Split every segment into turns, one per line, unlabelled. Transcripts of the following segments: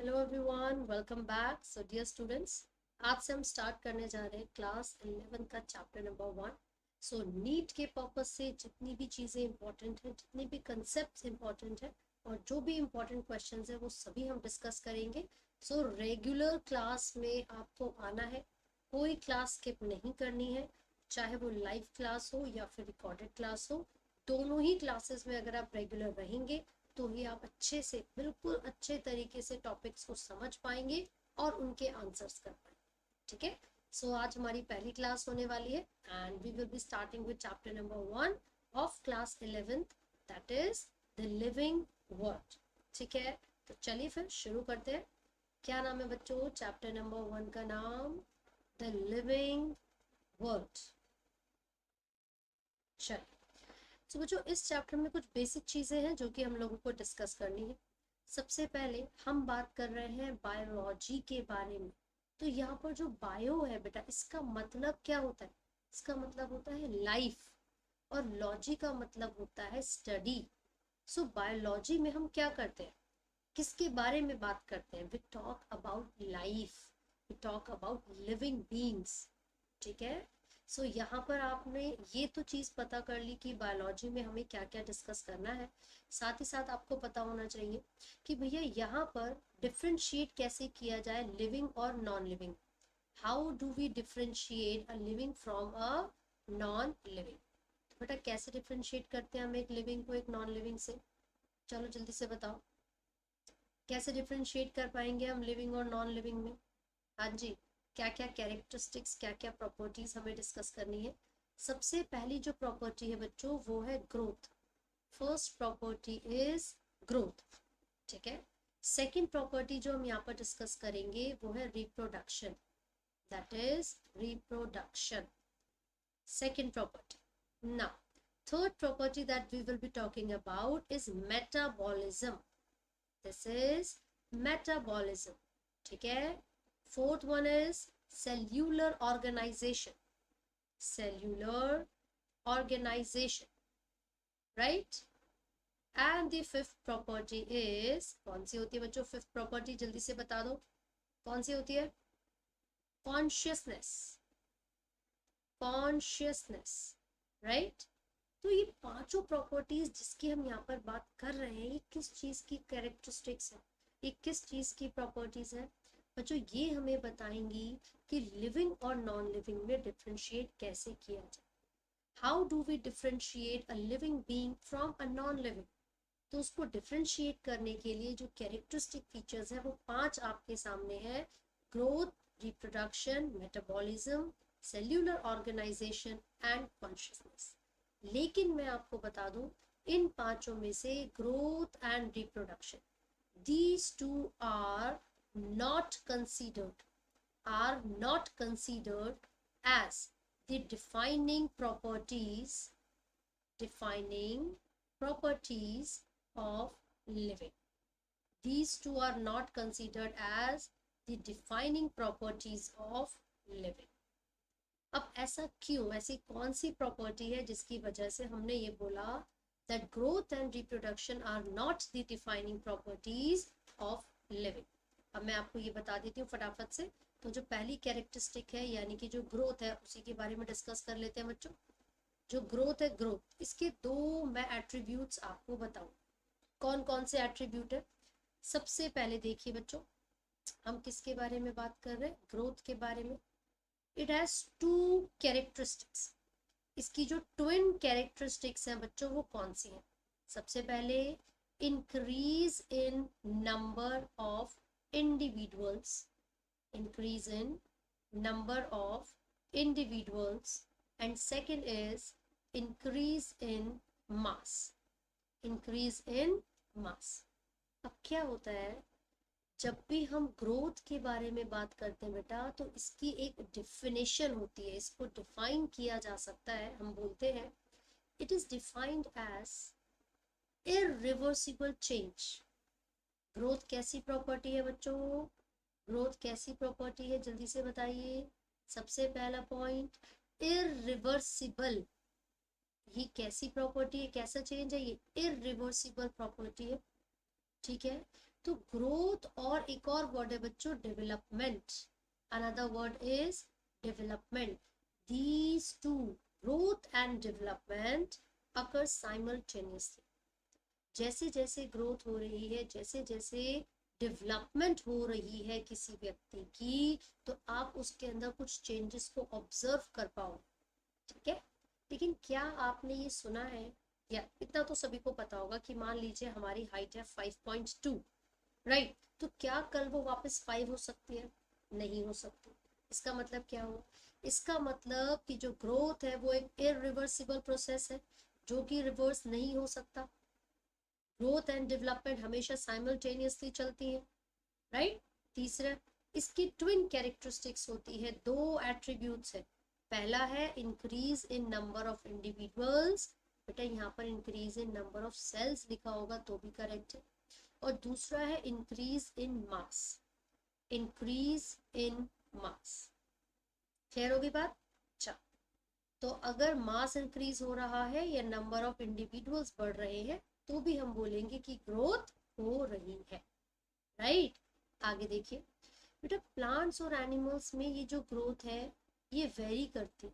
Hello everyone, welcome back. So dear students, आज से हम स्टार्ट करने जा रहे हैं क्लास 11 का चैप्टर नंबर 1। सो नीट के पर्पस से जितनी भी चीज़ें इंपॉर्टेंट हैं, जितने भी कंसेप्ट्स इंपॉर्टेंट हैं और जो भी इंपॉर्टेंट क्वेश्चंस हैं वो सभी हम डिस्कस करेंगे। सो रेगुलर क्लास में आपको आना है, कोई क्लास स्किप नहीं करनी है, चाहे वो लाइव क्लास हो या फिर रिकॉर्डेड क्लास हो। दोनों ही क्लासेस में अगर आप रेगुलर रहेंगे तो ही आप अच्छे से, बिल्कुल अच्छे तरीके से टॉपिक्स को समझ पाएंगे और उनके आंसर्स कर पाएंगे। ठीक है। सो आज हमारी पहली क्लास होने वाली है and we will be starting with chapter number 1 of class 11th, that is the living world. ठीक है, तो चलिए फिर शुरू करते हैं। क्या नाम है बच्चों चैप्टर नंबर 1 का? नाम द लिविंग वर्ड। चलिए, तो बच्चों इस चैप्टर में कुछ बेसिक चीज़ें हैं जो कि हम लोगों को डिस्कस करनी है। सबसे पहले हम बात कर रहे हैं बायोलॉजी के बारे में। तो यहाँ पर जो बायो है बेटा, इसका मतलब क्या होता है? इसका मतलब होता है लाइफ, और लॉजी का मतलब होता है स्टडी। सो बायोलॉजी में हम क्या करते हैं, किसके बारे में बात करते हैं? We talk about life, we talk about living beings. ठीक है। सो यहाँ पर आपने ये तो चीज़ पता कर ली कि बायोलॉजी में हमें क्या क्या डिस्कस करना है। साथ ही साथ आपको पता होना चाहिए कि भैया यहाँ पर डिफ्रेंशिएट कैसे किया जाए लिविंग और non living. How do we differentiate a living from a non living? तो बेटा कैसे डिफ्रेंशिएट करते हैं हम एक लिविंग को एक नॉन लिविंग से? चलो जल्दी से बताओ, कैसे डिफ्रेंशिएट कर पाएंगे हम लिविंग और नॉन लिविंग में? हाँ जी, क्या क्या कैरेक्टरिस्टिक्स, क्या क्या प्रॉपर्टीज हमें डिस्कस करनी है। सबसे पहली जो प्रॉपर्टी है बच्चों वो है growth. First property is growth. ठीक है। सेकंड प्रॉपर्टी जो हम यहाँ पर डिस्कस करेंगे वो है reproduction, that is reproduction, second property. Now third property that we will be talking about is metabolism. This is metabolism. ठीक है। Fourth one is cellular organization, cellular organization, right? And the fifth property is, कौन सी होती है बच्चों fifth property? जल्दी से बता दो कौन सी होती है? Consciousness, consciousness, right? तो ये पांचों प्रॉपर्टीज जिसकी हम यहाँ पर बात कर रहे हैं, ये किस चीज की कैरेक्टरिस्टिक्स है, ये किस चीज की प्रॉपर्टीज है बच्चों? ये हमें बताएंगी कि लिविंग और नॉन लिविंग में डिफरेंशिएट कैसे किया जाए। How do we differentiate a living being from a non living? तो उसको डिफरेंशिएट करने के लिए जो कैरेक्टरिस्टिक फीचर्स है वो पांच आपके सामने है: growth, reproduction, metabolism, cellular organisation and consciousness. लेकिन मैं आपको बता दूं, इन पांचों में से growth and reproduction, these two not considered are not considered as the defining properties of living. These two are not considered as the defining properties of living. अब ऐसा क्यों? ऐसी कौन सी प्रॉपर्टी है जिसकी वजह से हमने ये बोला that growth and reproduction are not the defining properties of living? अब मैं आपको ये बता देती हूँ फटाफट से। तो जो पहली कैरेक्टरिस्टिक है यानी कि जो ग्रोथ है, उसी के बारे में डिस्कस कर लेते हैं बच्चों। जो ग्रोथ है, ग्रोथ, इसके दो मैं एट्रीब्यूट्स आपको बताऊं। कौन कौन से एट्रीब्यूट है? सबसे पहले देखिए बच्चों, हम किसके बारे में बात कर रहे हैं? ग्रोथ के बारे में। It has to characteristics. इसकी जो ट्विन कैरेक्टरिस्टिक्स हैं बच्चों वो कौन सी हैं? सबसे पहले increase in number of individuals, increase in number of individuals, and second is increase in mass, increase in mass। अब क्या होता है, जब भी हम ग्रोथ के बारे में बात करते हैं बेटा, तो इसकी एक डिफिनेशन होती है, इसको डिफाइन किया जा सकता है। हम बोलते हैं it is defined as irreversible change. Growth कैसी प्रॉपर्टी है बच्चों? ग्रोथ कैसी प्रॉपर्टी है, जल्दी से बताइए। सबसे पहला पॉइंट, इरिवर्सिबल। ये कैसी प्रॉपर्टी है, कैसा चेंज है? ये इरिवर्सिबल प्रॉपर्टी है। ठीक है। तो ग्रोथ और एक और वर्ड है बच्चों development, another word is development. These two, growth and development, occur simultaneously. जैसे जैसे ग्रोथ हो रही है, जैसे जैसे डेवलपमेंट हो रही है किसी व्यक्ति की, तो आप उसके अंदर कुछ चेंजेस को ऑब्जर्व कर पाओ, ठीक है। लेकिन क्या आपने ये सुना है, या इतना तो सभी को पता होगा कि मान लीजिए हमारी हाइट है 5.2, राइट, तो क्या कल वो वापस 5 हो सकती है? नहीं हो सकती। इसका मतलब क्या हुआ? इसका मतलब कि जो ग्रोथ है वो एक इरिवर्सिबल प्रोसेस है, जो कि रिवर्स नहीं हो सकता। ग्रोथ एंड डेवलपमेंट हमेशा साइमल्टेनियसली चलती है, राइट। तीसरा, इसकी ट्विन कैरेक्टरिस्टिक्स होती है, दो एट्रीब्यूट्स है। पहला है increase in number of individuals, बेटा यहाँ पर increase in number of cells लिखा होगा तो भी करेक्ट है। और दूसरा है increase in mass, increase in mass. Clear होगी बात? अच्छा, तो अगर मास इंक्रीज हो रहा है या नंबर ऑफ इंडिविजुअल्स बढ़ रहे हैं, तो भी हम बोलेंगे कि ग्रोथ हो रही है, राइट। आगे देखिए बेटा, प्लांट्स और एनिमल्स में ये जो ग्रोथ है ये वेरी करती है।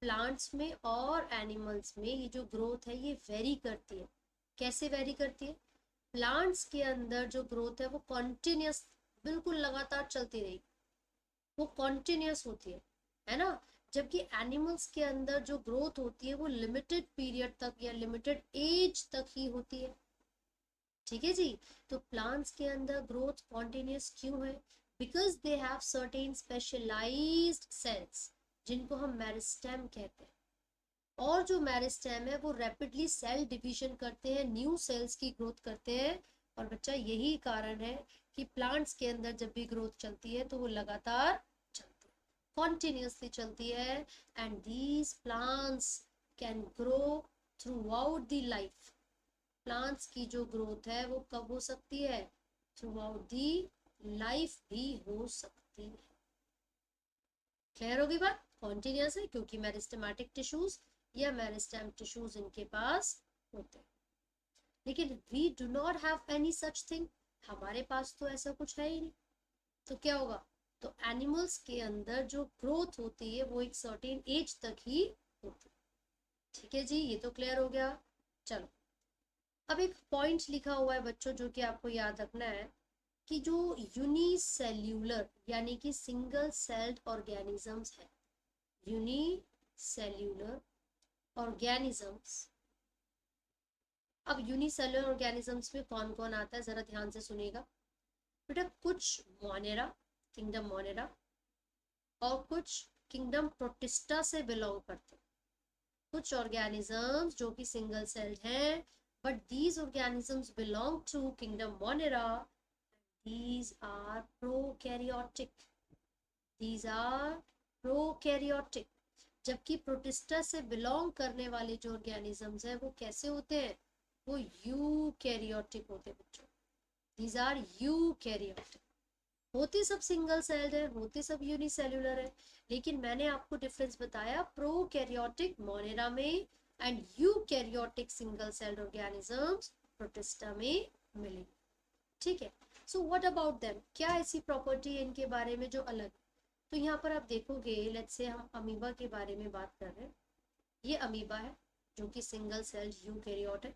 प्लांट्स में और एनिमल्स में ये जो ग्रोथ है ये वेरी करती है। कैसे वेरी करती है? प्लांट्स के अंदर जो ग्रोथ है वो कॉन्टिन्यूस, बिल्कुल लगातार चलती रहेगी, वो कॉन्टिन्यूस होती है ना। जबकि एनिमल्स के अंदर जो ग्रोथ होती है वो लिमिटेड पीरियड तक या लिमिटेड एज तक ही होती है, ठीक है जी। तो प्लांट्स के अंदर ग्रोथ कॉन्टिन्यूस क्यों है? Because they have certain specialised cells, जिनको हम मेरिस्टेम कहते हैं। और जो मेरिस्टेम है वो रैपिडली सेल डिवीजन करते हैं, न्यू सेल्स की ग्रोथ करते हैं। और बच्चा यही कारण है कि प्लांट्स के अंदर जब भी ग्रोथ चलती है तो वो लगातार चलती है, कॉन्टिन्यूसली चलती है। And these plants can grow through out the life. Plants की जो ग्रोथ है वो कब हो सकती है? थ्रू आउट दी लाइफ भी हो सकती है। क्लियर होगी बात? कॉन्टिन्यूस है क्योंकि मेरिस्टेमेटिक टिश्यूज या मेरिस्टेम टिश्यूज इनके पास होते हैं। लेकिन we do not have any such thing, हमारे पास तो ऐसा कुछ है ही नहीं। तो क्या होगा? तो एनिमल्स के अंदर जो ग्रोथ होती है वो एक सर्टेन एज तक ही होती है, ठीक है जी। ये तो क्लियर हो गया। चलो, अब एक पॉइंट लिखा हुआ है बच्चों जो कि आपको याद रखना है, कि जो यूनिसेल्यूलर यानी कि सिंगल सेल्ड ऑर्गेनिजम्स है, यूनिसेल्यूलर ऑर्गेनिजम्स। अब यूनिसेल्यूलर ऑर्गेनिजम्स में कौन कौन आता है जरा ध्यान से सुनिएगा बेटा। कुछ मोनेरा, किंगडम मोनेरा, और कुछ किंगडम प्रोटिस्टा से बिलोंग करते हैं। कुछ ऑर्गेनिजम्स जो कि सिंगल सेल्ड हैं, but these organisms belong to kingdom Monera. These are prokaryotic. These are prokaryotic. जबकि प्रोटिस्टा से बिलोंग करने वाले जो ऑर्गेनिजम्स हैं वो कैसे होते हैं? वो यूकैरियोटिक होते हैं बच्चों। These are eukaryotic. होते सब सिंगल सेल्ड है, होते सब यूनिसेल्युलर है, लेकिन मैंने आपको डिफरेंस बताया प्रोकैरियोटिक मोनेरा में and eukaryotic single celled organisms protista में मिलेंगे, ठीक है। सो व्हाट अबाउट देम, क्या ऐसी प्रॉपर्टी है इनके बारे में जो अलग? तो यहाँ पर आप देखोगे, लेट्स से हम अमीबा के बारे में बात कर रहे हैं। ये अमीबा है जो कि सिंगल सेल्ड यूकैरियोट है।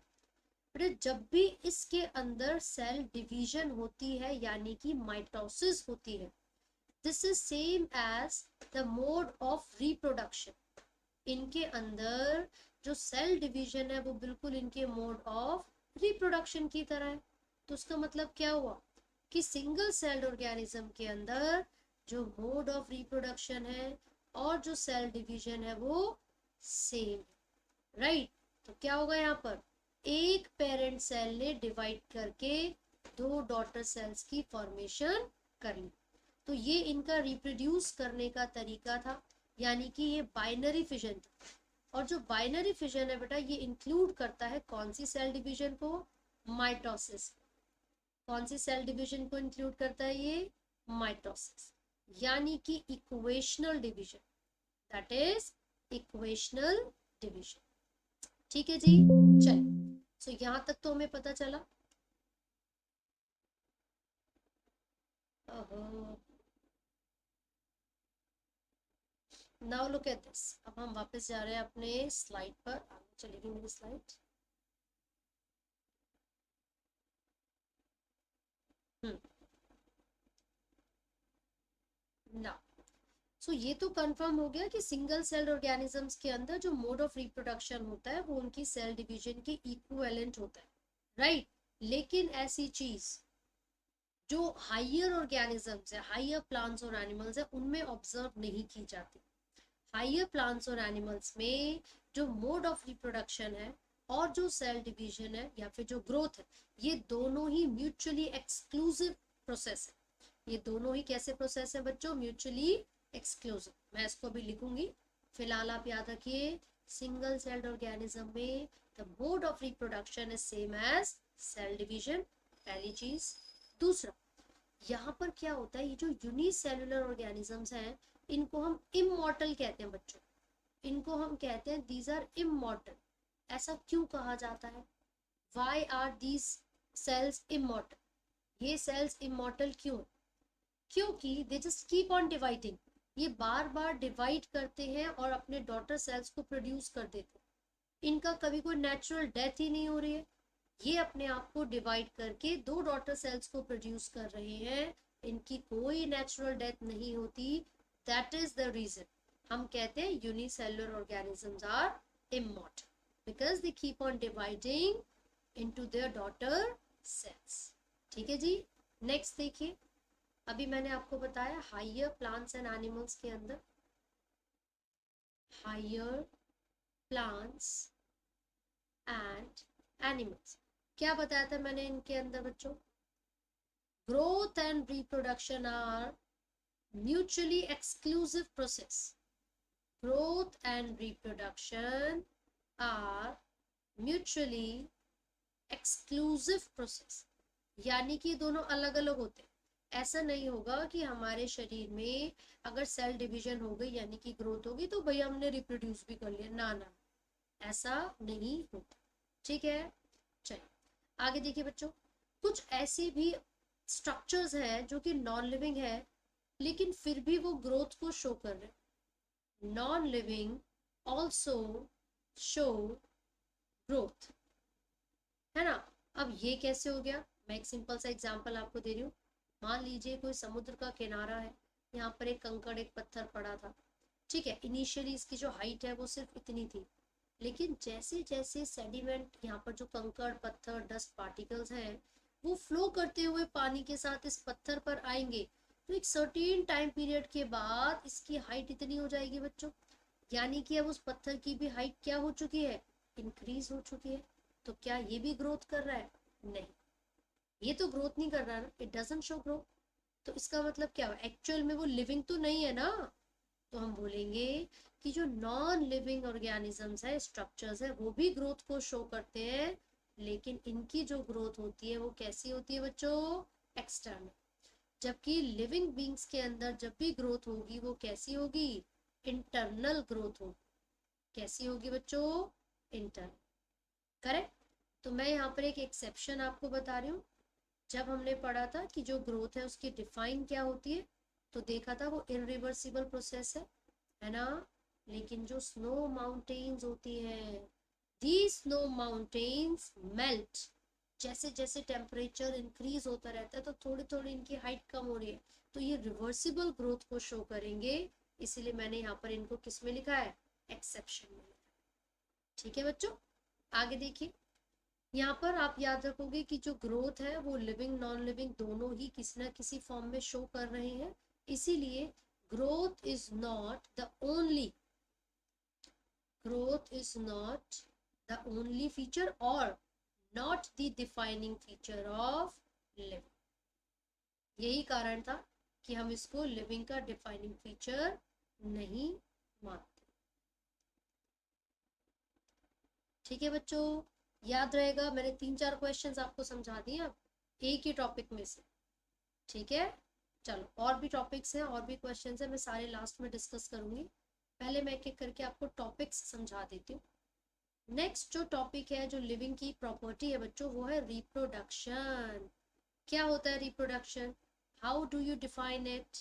जब भी इसके अंदर सेल डिवीजन होती है यानी कि माइटोसिस होती है, this is same as the mode of reproduction. इनके अंदर जो सेल डिवीजन है वो बिल्कुल इनके मोड ऑफ रिप्रोडक्शन की तरह है। तो उसका मतलब क्या हुआ कि सिंगल सेल्ड ऑर्गेनिज्म के अंदर जो मोड ऑफ रिप्रोडक्शन है और जो सेल डिवीजन है वो सेम, राइट। तो क्या होगा यहाँ पर? एक पेरेंट सेल ने डिवाइड करके दो डॉटर सेल्स की फॉर्मेशन कर ली। तो ये इनका रिप्रोड्यूस करने का तरीका था, यानी कि ये बाइनरी फिजन था। और जो बाइनरी फिजन है बेटा ये इंक्लूड करता है कौन सी सेल डिवीजन को? माइटोसिस। कौन सी सेल डिवीजन को इंक्लूड करता है ये? माइटोसिस, यानी कि equational division, that is equational division, ठीक है जी। चल, सो यहां तक तो हमें पता चला। Now look at this. अब हम वापस जा रहे हैं अपने स्लाइड पर, आगे चलेगी मेरी स्लाइड। ना, सो ये तो कंफर्म हो गया कि सिंगल सेल्ड ऑर्गेनिजम्स के अंदर जो मोड ऑफ रिप्रोडक्शन होता है वो उनकी सेल डिवीजन के इक्विवेलेंट होता है, राइट। लेकिन ऐसी चीज जो हायर ऑर्गेनिजम्स है, हायर प्लांट्स और एनिमल्स है, उनमें ऑब्जर्व नहीं की जाती। हायर प्लांट्स और एनिमल्स में जो मोड ऑफ रिप्रोडक्शन है और जो सेल डिवीजन है या फिर जो ग्रोथ है, ये दोनों ही म्यूचुअली एक्सक्लूसिव प्रोसेस है। ये दोनों ही कैसे प्रोसेस है बच्चों? Mutually exclusive. मैं इसको भी लिखूंगी, फिलहाल आप याद रखिए, सिंगल सेल्ड ऑर्गेनिज्म में the mode of reproduction is same as cell division, पहली चीज। दूसरा, यहाँ पर क्या होता है, ये जो यूनिसेल्युलर ऑर्गेनिजम्स हैं, इनको हम इमॉर्टल कहते हैं बच्चों। इनको हम कहते हैं दीज आर इमॉर्टल। ऐसा क्यों कहा जाता है? Why are these cells immortal? ये सेल्स इमॉर्टल क्यों? क्योंकि they just keep on dividing. ये बार बार डिवाइड करते हैं और अपने डॉटर सेल्स को प्रोड्यूस कर देते हैं। इनका कभी कोई नेचुरल डेथ ही नहीं हो रही है। ये अपने आप को डिवाइड करके दो डॉटर सेल्स को प्रोड्यूस कर रहे हैं, इनकी कोई नेचुरल डेथ नहीं होती। दैट इज द रीजन हम कहते हैं unicellular organisms are immortal, because they keep on dividing into their daughter cells. ठीक है जी। नेक्स्ट देखिए, अभी मैंने आपको बताया हायर प्लांट्स एंड एनिमल्स के अंदर, हायर प्लांट्स एंड एनिमल्स, क्या बताया था मैंने इनके अंदर बच्चों? Growth and reproduction are mutually exclusive process. Growth and reproduction are mutually exclusive process, यानी कि दोनों अलग अलग होते हैं। ऐसा नहीं होगा कि हमारे शरीर में अगर सेल डिवीजन हो गई यानी कि ग्रोथ होगी तो भैया हमने रिप्रोड्यूस भी कर लिया, ना ना, ऐसा नहीं होता। ठीक है, चलिए आगे देखिए बच्चों, कुछ ऐसी भी स्ट्रक्चर्स है जो कि नॉन लिविंग है लेकिन फिर भी वो ग्रोथ को शो कर रहे हैं। Non living also show growth, है ना। अब ये कैसे हो गया? मैं एक सिंपल सा एग्जांपल आपको दे रही हूँ। मान लीजिए कोई समुद्र का किनारा है, यहाँ पर एक कंकड़ एक पत्थर पड़ा था, ठीक है। इनिशियली इसकी जो हाइट है वो सिर्फ इतनी थी, लेकिन जैसे जैसे सेडिमेंट, यहाँ पर जो कंकड़ पत्थर डस्ट पार्टिकल्स हैं, वो फ्लो करते हुए पानी के साथ इस पत्थर पर आएंगे, तो एक सर्टेन टाइम पीरियड के बाद इसकी हाइट इतनी हो जाएगी बच्चों, यानी कि अब उस पत्थर की भी हाइट क्या हो चुकी है? इंक्रीज हो चुकी है। तो क्या ये भी ग्रोथ कर रहा है? नहीं, ये तो ग्रोथ नहीं कर रहा ना, इट डजंट शो ग्रोथ। तो इसका मतलब क्या है? एक्चुअल में वो लिविंग तो नहीं है ना। तो हम बोलेंगे कि जो नॉन लिविंग ऑर्गेनिजम्स है, स्ट्रक्चर्स है, वो भी ग्रोथ को शो करते हैं, लेकिन इनकी जो ग्रोथ होती है वो कैसी होती है बच्चों? एक्सटर्नल। जबकि लिविंग बींग्स के अंदर जब भी ग्रोथ होगी वो कैसी होगी? इंटरनल ग्रोथ होगी। कैसी होगी बच्चों? इंटरनल। करेक्ट। तो मैं यहाँ पर एक एक्सेप्शन आपको बता रही हूँ। जब हमने पढ़ा था कि जो ग्रोथ है उसकी डिफाइन क्या होती है, तो देखा था वो इरिवर्सिबल प्रोसेस है ना। लेकिन जो स्नो माउंटेन्स होती हैं, दी स्नो माउंटेन्स मेल्ट, जैसे जैसे टेम्परेचर इंक्रीज होता रहता है तो थोड़ी थोड़ी इनकी हाइट कम हो रही है, तो ये रिवर्सिबल ग्रोथ को शो करेंगे। इसीलिए मैंने यहाँ पर इनको किस में लिखा है? एक्सेप्शन में। ठीक है बच्चों, आगे देखिए। यहाँ पर आप याद रखोगे कि जो ग्रोथ है वो लिविंग नॉन लिविंग दोनों ही किसी ना किसी फॉर्म में शो कर रहे हैं। इसीलिए growth is not the only, growth is not the only feature or not the defining feature of living। यही कारण था कि हम इसको लिविंग का डिफाइनिंग फीचर नहीं मानते। ठीक है बच्चों, याद रहेगा, मैंने 3-4 क्वेश्चंस आपको समझा दिए अब एक ही टॉपिक में से। ठीक है, चलो और भी टॉपिक्स हैं और भी क्वेश्चंस हैं, मैं सारे लास्ट में डिस्कस करूंगी। पहले मैं एक एक करके आपको टॉपिक्स समझा देती हूँ। नेक्स्ट जो टॉपिक है, जो लिविंग की प्रॉपर्टी है बच्चों, वो है रिप्रोडक्शन। क्या होता है reproduction? How do you define it?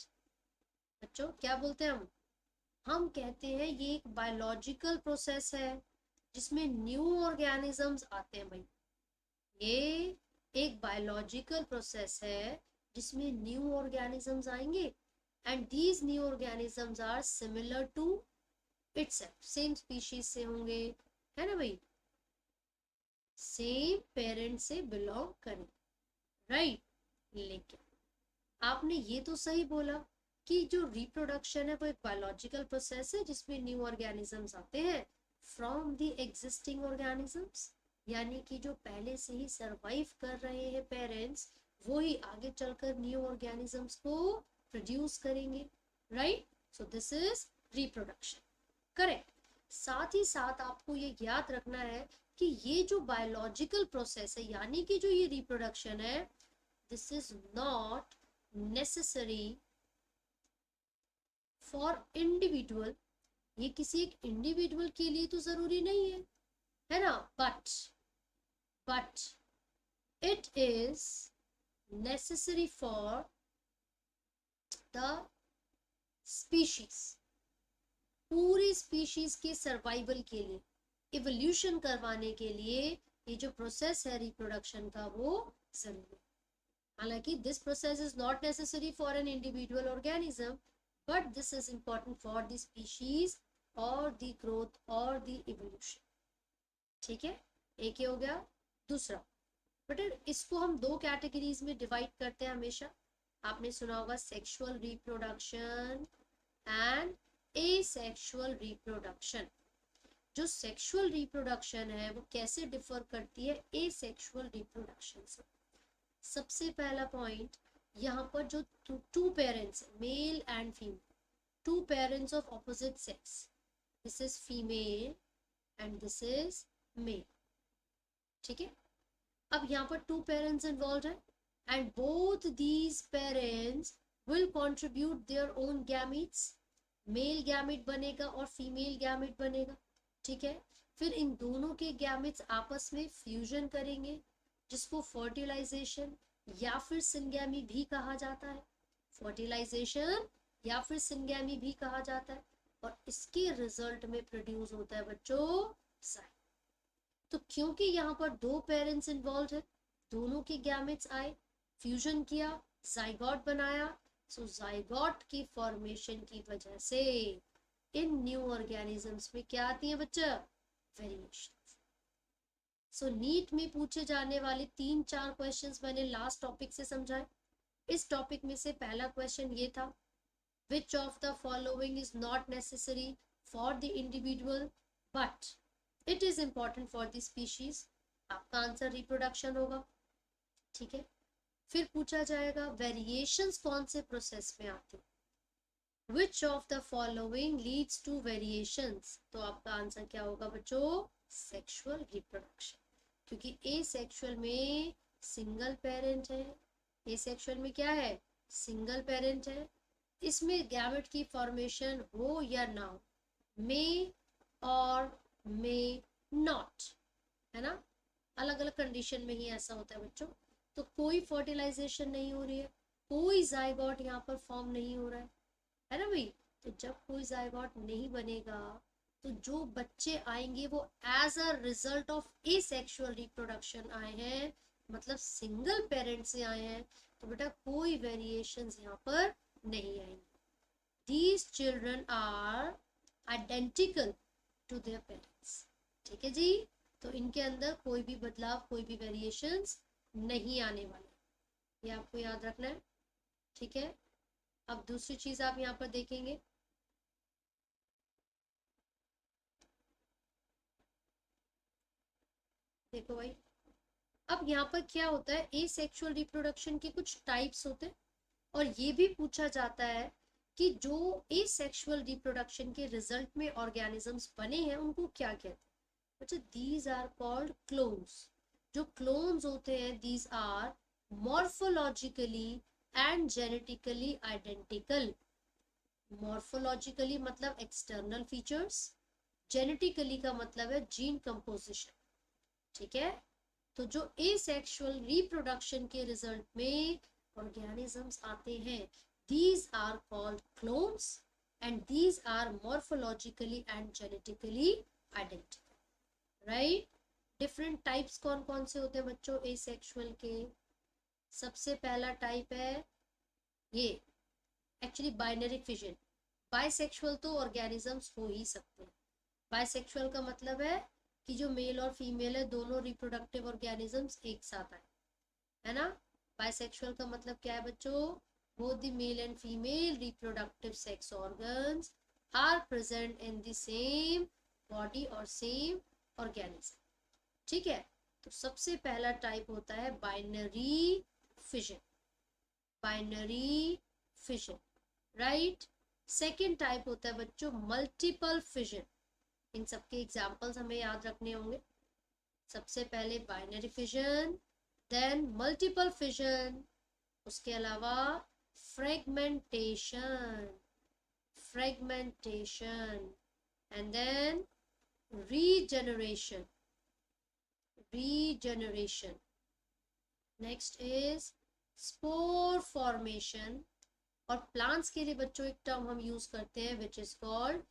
बच्चों क्या बोलते हैं हम कहते हैं ये एक बायोलॉजिकल प्रोसेस है जिसमें न्यू ऑर्गेनिजम्स आते हैं भाई। ये एक बायोलॉजिकल प्रोसेस है जिसमें न्यू ऑर्गेनिजम्स आएंगे and these new organisms are similar to itself, same species से होंगे, है ना भाई, सेम पेरेंट से बिलोंग करें, राइट। लेकिन आपने ये तो सही बोला कि जो रिप्रोडक्शन है वो एक बायोलॉजिकल प्रोसेस है जिसमें न्यू ऑर्गेनिजम्स आते हैं फ्रॉम द एग्जिस्टिंग ऑर्गेनिजम्स, यानी कि जो पहले से ही सरवाइव कर रहे हैं पेरेंट्स वो ही आगे चलकर न्यू ऑर्गेनिजम्स को प्रोड्यूस करेंगे, right. So this is reproduction, correct. साथ ही साथ आपको ये याद रखना है कि ये जो बायोलॉजिकल प्रोसेस है यानी कि जो ये रिप्रोडक्शन है, this is not necessary for individual, ये किसी एक इंडिविजुअल के लिए तो जरूरी नहीं है ना, but it is necessary for the species, पूरी स्पीशीज के सर्वाइवल के लिए, इवोल्यूशन करवाने के लिए ये जो प्रोसेस है रिप्रोडक्शन का वो जरूरी है। हालांकि this process is not necessary for an individual organism but this is important for the species और द ग्रोथ और द इवोल्यूशन, ठीक है। एक ही हो गया। दूसरा बट इसको हम दो कैटेगरीज में डिवाइड करते हैं हमेशा, आपने सुना होगा sexual reproduction and asexual reproduction. जो सेक्सुअल रिप्रोडक्शन है वो कैसे डिफर करती है एसेक्सुअल रिप्रोडक्शन से? सबसे पहला पॉइंट, यहाँ पर जो two parents male and female, two parents of opposite sex, this is female and this is male, ठीक है। अब यहाँ पर टू पेरेंट्स इन्वॉल्व है and both these parents will contribute their own gametes, male gamete बनेगा और female gamete बनेगा, ठीक है। फिर इन दोनों के गैमेट्स आपस में फ्यूजन करेंगे जिसको फर्टिलाइजेशन या फिर सिंगैमी भी कहा जाता है, फर्टिलाइजेशन या फिर सिंगैमी भी कहा जाता है, और इसके रिजल्ट में प्रोड्यूस होता है बच्चों जाइगोट। तो क्योंकि यहाँ पर दो पेरेंट्स इन्वॉल्व है, दोनों के गैमेट्स आए, फ्यूजन किया, जाइगोट बनाया, सो जाइगोट की फॉर्मेशन की वजह से इन न्यू ऑर्गेनिजम्स में क्या आती है बच्चा? वेरिएशन। सो नीट में पूछे जाने वाले 3-4 क्वेश्चंस मैंने लास्ट टॉपिक से समझाए। इस टॉपिक में से पहला क्वेश्चन ये था, विच of the following is not necessary for the individual but it is important for the species, आपका आंसर रिप्रोडक्शन होगा, ठीक है। फिर पूछा जाएगा वेरिएशंस कौन से प्रोसेस में आते हैं, which of the following leads to variations, तो आपका आंसर क्या होगा बच्चों? सेक्सुअल रिप्रोडक्शन, क्योंकि ए सेक्सुअल में सिंगल पेरेंट है, ए सेक्सुअल में क्या है? सिंगल पेरेंट है, इसमें गैमेट की फॉर्मेशन हो या ना हो, मे और मे नॉट, है ना, अलग अलग कंडीशन में ही ऐसा होता है बच्चों। तो कोई फर्टिलाइजेशन नहीं हो रही है, कोई जाइगोट यहाँ पर फॉर्म नहीं हो रहा है ना भाई। तो जब कोई जाइगोट नहीं बनेगा तो जो बच्चे आएंगे वो as a result of asexual reproduction आए हैं, मतलब सिंगल पेरेंट से आए हैं, तो बेटा कोई वेरिएशंस यहाँ पर नहीं आएंगे। These children are identical to their parents, ठीक है जी। तो इनके अंदर कोई भी बदलाव, कोई भी वेरिएशंस नहीं आने वाले, ये आपको याद रखना है, ठीक है। अब दूसरी चीज आप यहाँ पर देखेंगे, देखो भाई, अब यहाँ पर क्या होता है, एसेक्सुअल रिप्रोडक्शन के कुछ टाइप्स होते हैं और ये भी पूछा जाता है कि जो एसेक्सुअल रिप्रोडक्शन के रिजल्ट में ऑर्गेनिजम्स बने हैं उनको क्या कहते हैं? अच्छा, दीज आर कॉल्ड क्लोन्स। जो क्लोन्स होते हैं these are morphologically and genetically identical. Morphologically मतलब एक्सटर्नल फीचर्स, जेनेटिकली का मतलब है जीन कंपोजिशन, ठीक है। तो जो एसेक्सुअल रिप्रोडक्शन के रिजल्ट में ऑर्गेनिजम्स आते हैं, these are called clones and these are morphologically and genetically identical, right? Different types कौन कौन से होते हैं बच्चों एसेक्सुअल के? सबसे पहला टाइप है ये एक्चुअली बाइनरी फिजन। बाइसेक्सुअल तो ऑर्गेनिजम्स हो ही सकते हैं। बाइसेक्सुअल का मतलब है कि जो मेल और फीमेल है दोनों रिप्रोडक्टिव ऑर्गेनिजम्स एक साथ आए, है ना? बाइसेक्सुअल का मतलब क्या है बच्चों? both the male and female reproductive sex organs are present in the same body or same organism, ठीक है? तो सबसे पहला टाइप होता है binary fission, binary fission, right? Second type होता है बच्चों मल्टीपल फिजन। इन सबके एग्जाम्पल्स हमें याद रखने होंगे। सबसे पहले binary fission, then multiple fission, उसके अलावा fragmentation, fragmentation, and then regeneration, regeneration. Next is spore formation. और प्लांट्स के लिए बच्चों एक टर्म हम यूज करते हैं which is called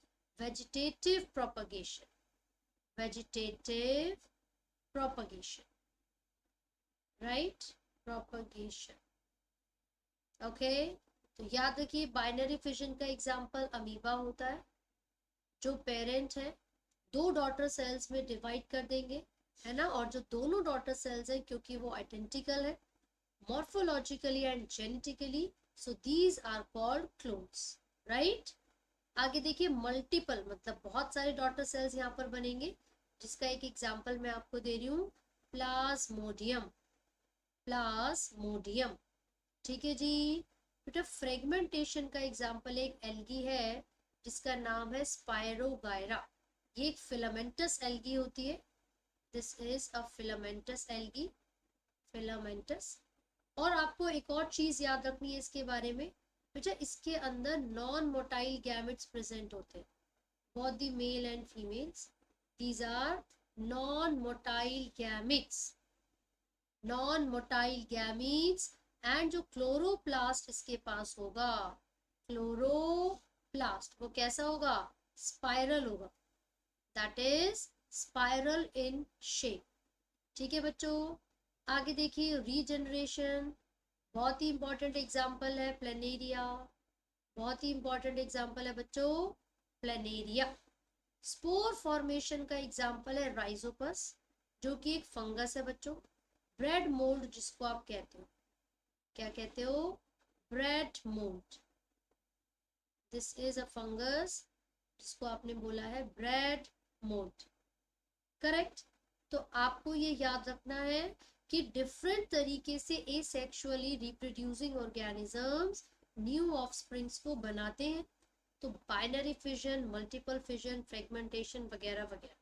vegetative propagation, vegetative propagation, right? Propagation, okay? तो याद रखिए बाइनरी फिजन का एग्जांपल अमीबा होता है। जो पेरेंट है दो डॉटर सेल्स में डिवाइड कर देंगे, है ना? और जो दोनों डॉटर सेल्स हैं क्योंकि वो आइडेंटिकल है morphologically and genetically, so these are called clones, right? आगे देखिए मल्टीपल मतलब बहुत सारे डॉटर सेल्स यहाँ पर बनेंगे, जिसका एक एग्जांपल मैं आपको दे रही हूँ, प्लाज्मोडियम, प्लाज्मोडियम, ठीक है जी? बेटा फ्रेगमेंटेशन का एग्जांपल एक एल्गी है जिसका नाम है स्पायरोगायरा। ये एक फिलामेंटस एल्गी होती है, this is a filamentous algae, filamentous. और आपको एक और चीज याद रखनी है इसके बारे में बेटा, इसके अंदर नॉन मोटाइल गैमेट्स प्रेजेंट होते हैं, both the male and females, these are non-motile gametes, non-motile gametes। And जो क्लोरोप्लास्ट इसके पास होगा, क्लोरोप्लास्ट, वो कैसा होगा? स्पाइरल होगा, that is spiral in shape, ठीक है बच्चों? आगे देखिए रीजनरेशन, बहुत ही इंपॉर्टेंट एग्जाम्पल है प्लेनेरिया, बहुत ही इंपॉर्टेंट एग्जाम्पल है बच्चों प्लेनेरिया। स्पोर फॉर्मेशन का एग्जाम्पल है राइजोपस, जो कि एक फंगस है बच्चों। ब्रेड मोल्ड जिसको आप कहते हो, क्या कहते हो? Bread mould, this is a fungus जिसको आपने बोला है ब्रेड मोल्ड, करेक्ट? तो आपको ये याद रखना है कि डिफरेंट तरीके से asexually reproducing organisms new offsprings को बनाते हैं, तो binary fission, multiple fission, fragmentation वगैरह वगैरह,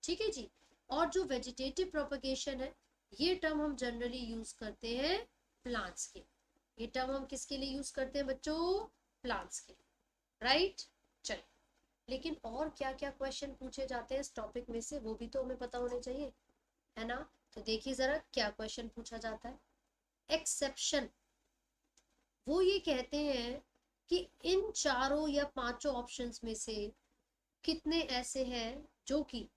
ठीक है जी? और जो वेजिटेटिव प्रोपगेशन है ये टर्म हम जनरली यूज करते हैं प्लांट्स के, ये टर्म हम किसके लिए यूज करते हैं बच्चों? प्लांट्स के, राइट? चलिए, लेकिन और क्या क्या क्वेश्चन पूछे जाते हैं इस टॉपिक में से वो भी तो हमें पता होने चाहिए, है ना? तो देखिए जरा क्या क्वेश्चन पूछा जाता है। एक्सेप्शन, वो ये कहते हैं कि इन चारों या पांचों ऑप्शंस में से कितने ऐसे हैं जो कि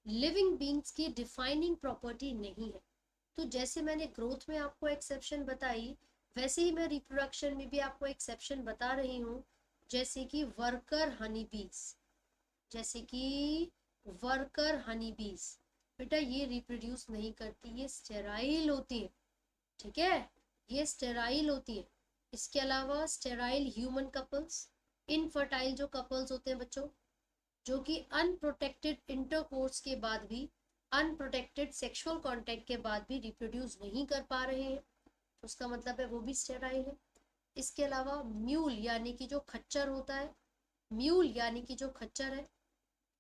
लिविंग बींग्स की डिफाइनिंग प्रॉपर्टी नहीं है। तो जैसे मैंने ग्रोथ में आपको एक्सेप्शन बताई, वैसे ही मैं रिप्रोडक्शन में भी आपको एक्सेप्शन बता रही हूँ, जैसे कि वर्कर हनी बीज, जैसे कि वर्कर हनी बीज, बेटा ये रिप्रोड्यूस नहीं करती, ये स्टेराइल होती है, ठीक है? ये स्टेराइल होती है। इसके अलावा स्टेराइल ह्यूमन कपल्स, इनफर्टाइल जो कपल्स होते हैं बच्चों, जो कि अनप्रोटेक्टेड इंटरकोर्स के बाद भी, अनप्रोटेक्टेड सेक्सुअल कांटेक्ट के बाद भी रिप्रोड्यूस नहीं कर पा रहे हैं, तो उसका मतलब है वो भी स्टेराइल है। इसके अलावा म्यूल यानी कि जो खच्चर होता है, म्यूल यानी कि जो खच्चर है,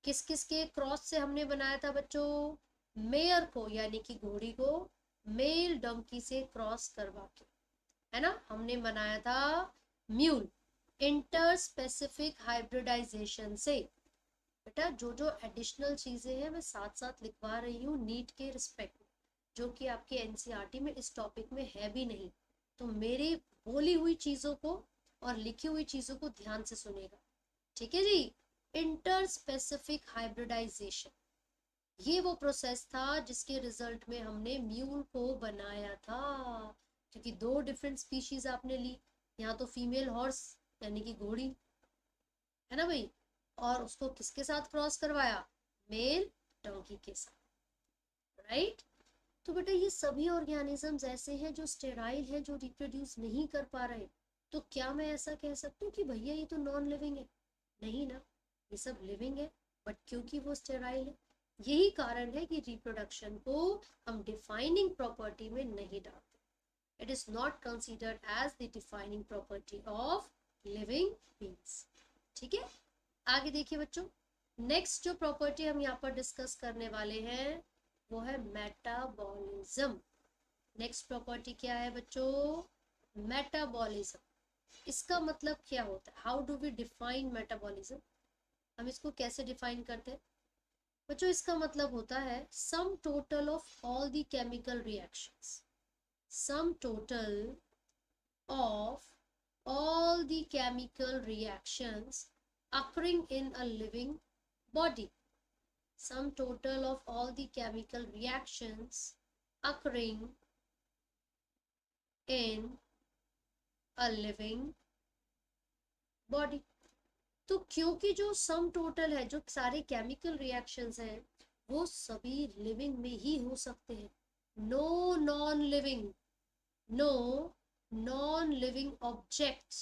किस किस के क्रॉस से हमने बनाया था बच्चों? मेयर को यानी कि घोड़ी को मेल डंकी से क्रॉस करवा के, है ना? हमने बनाया था म्यूल इंटर स्पेसिफिक हाइब्रिडाइजेशन से। बेटा जो जो एडिशनल चीजें हैं मैं साथ साथ लिखवा रही हूँ नीट के रिस्पेक्ट में, जो कि आपके एनसीईआरटी में इस टॉपिक में है भी नहीं, तो मेरी बोली हुई चीजों को और लिखी हुई चीजों को ध्यान से सुनेगा, ठीक है जी। इंटर स्पेसिफिक हाइब्रिडाइजेशन, ये वो प्रोसेस था जिसके रिजल्ट में हमने म्यूल को बनाया था, क्योंकि दो डिफरेंट स्पीशीज आपने ली, यहाँ तो फीमेल हॉर्स यानी कि घोड़ी है ना भाई, और उसको किसके साथ क्रॉस करवाया, मेल डोंकी के साथ, राइट। तो बेटा ये सभी ऑर्गेनिजम्स ऐसे हैं जो स्टेराइल हैं, जो रिप्रोड्यूस नहीं कर पा रहे, तो क्या मैं ऐसा कह सकती हूँ कि भैया ये तो नॉन लिविंग है, नहीं ना, ये सब लिविंग है, बट क्योंकि वो स्टेराइल है, यही कारण है कि रिप्रोडक्शन को हम डिफाइनिंग प्रॉपर्टी में नहीं डालते, it is not considered as the defining property of living beings, ठीक है। आगे देखिए बच्चों, नेक्स्ट जो प्रॉपर्टी हम यहाँ पर डिस्कस करने वाले हैं वो है मेटाबॉलिज्म। नेक्स्ट प्रॉपर्टी क्या है बच्चों, मेटाबॉलिज्म। इसका मतलब क्या होता है, how do we define metabolism, हम इसको कैसे डिफाइन करते हैं बच्चों। इसका मतलब होता है sum total of all the chemical reactions, sum total of all the chemical reactions occurring in a living body, sum total of all the chemical reactions occurring in a living body। तो क्योंकि जो sum total है, जो सारे chemical reactions हैं, वो सभी living में ही हो सकते हैं, no non living, no non living objects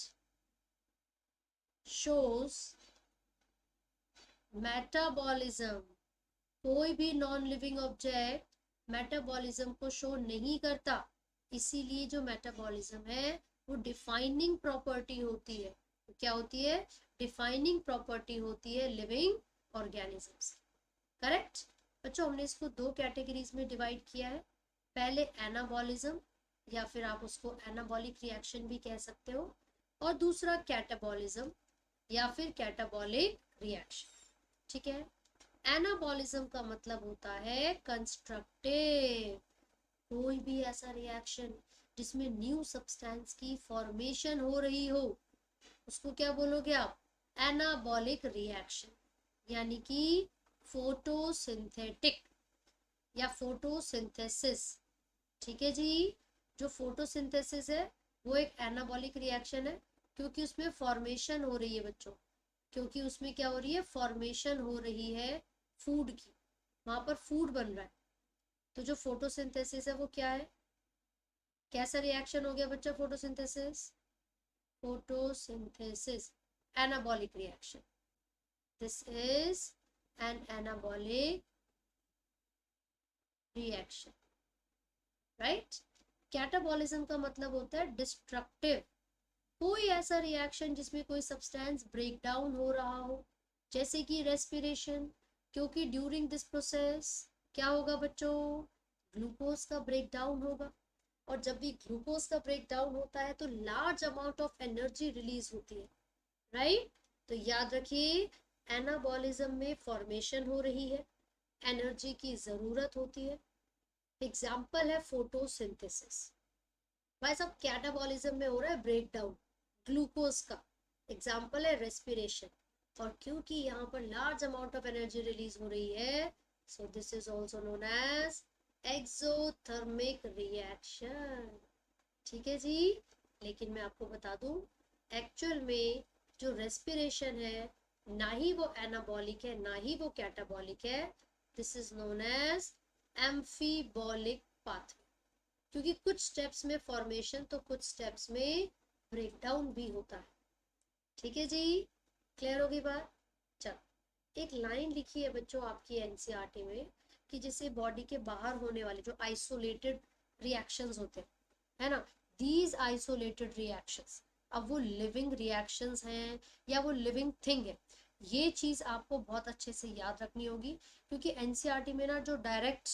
shows metabolism, कोई भी नॉन लिविंग ऑब्जेक्ट मेटाबॉलिज्म को शो नहीं करता, इसीलिए जो मेटाबॉलिज्म है वो डिफाइनिंग प्रॉपर्टी होती है, तो क्या होती है, डिफाइनिंग प्रॉपर्टी होती है लिविंग ऑर्गेनिजम्स, करेक्ट। बच्चों हमने इसको दो कैटेगरीज में डिवाइड किया है, पहले एनाबॉलिज्म या फिर आप उसको एनाबॉलिक रिएक्शन भी कह सकते हो, और दूसरा कैटाबॉलिज्म या फिर कैटाबॉलिक रिएक्शन, ठीक है। एनाबॉलिज्म का मतलब होता है कंस्ट्रक्टिव, कोई भी ऐसा रिएक्शन जिसमें न्यू सब्सटेंस की फॉर्मेशन हो रही हो, उसको क्या बोलोगे आप, एनाबॉलिक रिएक्शन, यानी कि फोटोसिंथेटिक या फोटोसिंथेसिस, ठीक है जी। जो फोटोसिंथेसिस है वो एक एनाबॉलिक रिएक्शन है, क्योंकि उसमें फॉर्मेशन हो रही है बच्चों, क्योंकि उसमें क्या हो रही है, फॉर्मेशन हो रही है फूड की, वहां पर फूड बन रहा है। तो जो फोटोसिंथेसिस है वो क्या है, कैसा रिएक्शन हो गया बच्चा, photosynthesis, photosynthesis anabolic reaction, this is an anabolic reaction, right. Catabolism का मतलब होता है डिस्ट्रक्टिव, कोई ऐसा रिएक्शन जिसमें कोई सब्सटेंस ब्रेक डाउन हो रहा हो, जैसे कि रेस्पिरेशन, क्योंकि ड्यूरिंग दिस प्रोसेस क्या होगा बच्चों, ग्लूकोज का ब्रेक डाउन होगा, और जब भी ग्लूकोज का ब्रेक डाउन होता है तो large amount of energy release होती है, राइट। तो याद रखिए एनाबॉलिज्म में फॉर्मेशन हो रही है, एनर्जी की जरूरत होती है, एग्जाम्पल है फोटोसिंथेसिस। भाई साहब कैटाबॉलिज्म में हो रहा है ब्रेक डाउन ग्लूकोज का, एग्जाम्पल है रेस्पिरेशन, और क्योंकि यहाँ पर large amount of energy release हो रही है, so this is also known as exothermic reaction, ठीक है जी। लेकिन मैं आपको बता दूं एक्चुअल में जो रेस्पिरेशन है ना ही वो एनाबॉलिक है ना ही वो कैटाबॉलिक है, this is known as amphibolic pathway, क्योंकि कुछ स्टेप्स में फॉर्मेशन तो कुछ स्टेप्स में ब्रेकडाउन भी होता है, ठीक है जी, क्लियर होगी बात। चलो एक लाइन लिखी है बच्चों आपकी एनसीईआरटी में कि जैसे बॉडी के बाहर होने वाले जो आइसोलेटेड रिएक्शंस होते हैं, है ना, दीज आइसोलेटेड रिएक्शंस, अब वो लिविंग रिएक्शंस हैं या वो लिविंग थिंग है, ये चीज आपको बहुत अच्छे से याद रखनी होगी, क्योंकि एनसीईआरटी में ना जो डायरेक्ट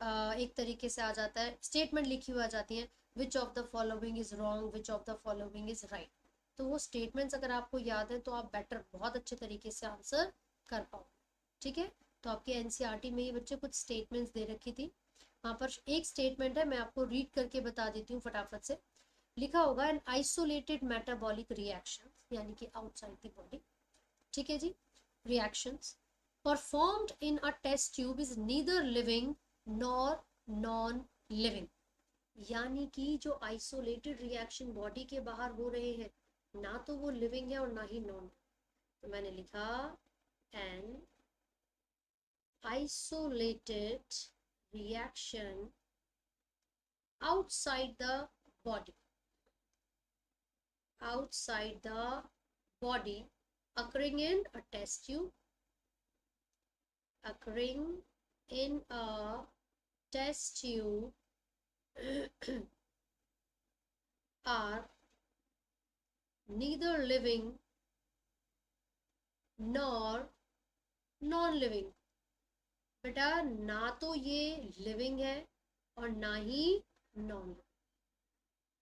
एक तरीके से आ जाता है, स्टेटमेंट लिखी हुई आ जाती है, विच of the following is wrong, which of the following is right, तो वो स्टेटमेंट्स अगर आपको याद है तो आप बेटर बहुत अच्छे तरीके से आंसर कर पाओ, ठीक है। तो आपके एनसीईआरटी में ये बच्चे कुछ स्टेटमेंट्स दे रखी थी, वहाँ पर एक स्टेटमेंट है, मैं आपको रीड करके बता देती हूँ फटाफट से। लिखा होगा एन आइसोलेटेड मेटाबॉलिक रिएक्शन, यानी कि आउटसाइड द बॉडी। ठीक है जी। Reactions performed in a test tube is neither living nor non living, यानी कि जो आइसोलेटेड रिएक्शन बॉडी के बाहर हो रहे हैं, ना तो वो लिविंग है और ना ही नॉन। तो मैंने लिखा N isolated reaction outside the body, outside the body occurring in a test tube, occurring in a test tube are neither living nor non-living। बेटा ना तो ये लिविंग है और ना ही नॉन,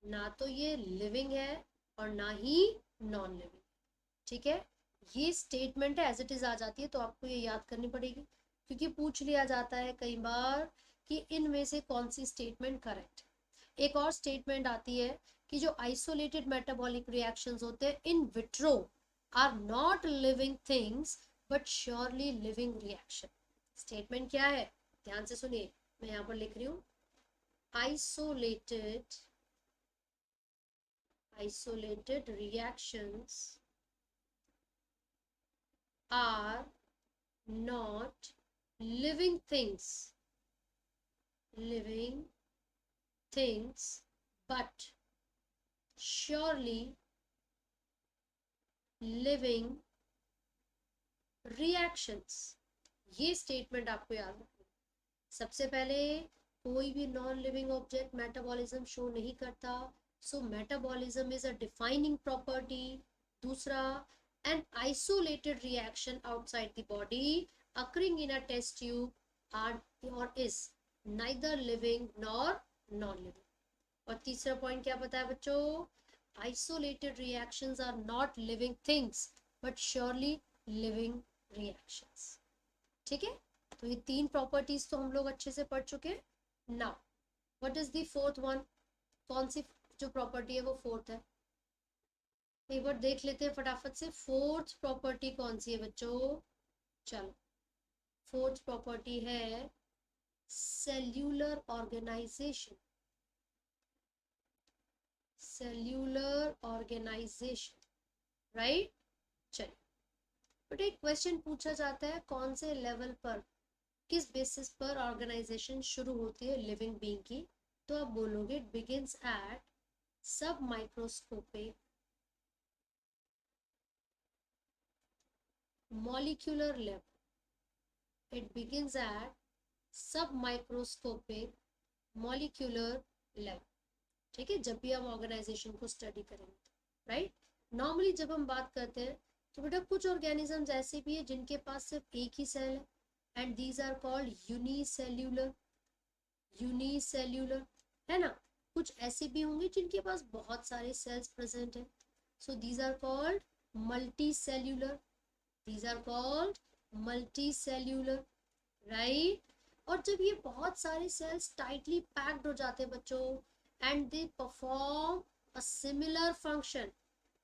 ना तो ये लिविंग है और ना ही नॉन लिविंग। ठीक है, ये स्टेटमेंट है, एज इट इज आ जाती है, तो आपको ये याद करनी पड़ेगी, क्योंकि पूछ लिया जाता है कई बार कि इनमें से कौन सी स्टेटमेंट करेक्ट। एक और स्टेटमेंट आती है कि जो आइसोलेटेड मेटाबॉलिक रिएक्शंस होते हैं in vitro are not living things but surely living reaction. Statement क्या है, ध्यान से सुनिए, मैं यहाँ पर लिख रही हूँ isolated reactions are not living things, but surely living reactions। ये स्टेटमेंट आपको याद रखना। सबसे पहले कोई भी non living object metabolism show नहीं करता, so metabolism is a defining property. दूसरा, an isolated reaction outside the body occurring in a test tube are or is neither living nor non-living। और तीसरा पॉइंट क्या बताया बच्चों, isolated reactions are not living things but surely living reactions। ठीक है, तो ये तीन प्रॉपर्टीज तो हम लोग अच्छे से पढ़ चुके हैं। Now what is the fourth one, कौन सी जो प्रॉपर्टी है वो फोर्थ है, एक बार देख लेते हैं फटाफट से। फोर्थ प्रॉपर्टी कौन सी है बच्चों, चलो फोर्थ प्रॉपर्टी है cellular organisation, cellular organisation, right. चलिए, बट एक क्वेश्चन पूछा जाता है कौन से लेवल पर, किस बेसिस पर ऑर्गेनाइजेशन शुरू होती है लिविंग बीइंग की, तो आप बोलोगे इट बिगिंस एट सब microscopic molecular level, it begins at submicroscopic molecular level। ठीक है, जब भी हम ऑर्गेनाइजेशन को स्टडी करेंगे, राइट। नॉर्मली जब हम बात करते हैं तो बेटा कुछ ऑर्गेनिजम्स ऐसे भी है जिनके पास सिर्फ एक ही सेल है, and these are called unicellular, unicellular है ना। कुछ ऐसे भी होंगे जिनके पास बहुत सारे सेल्स प्रेजेंट है, so these are called multicellular, these are called multicellular, right। और जब ये बहुत सारे सेल्स टाइटली पैक्ड हो जाते हैं बच्चों and they perform a similar function,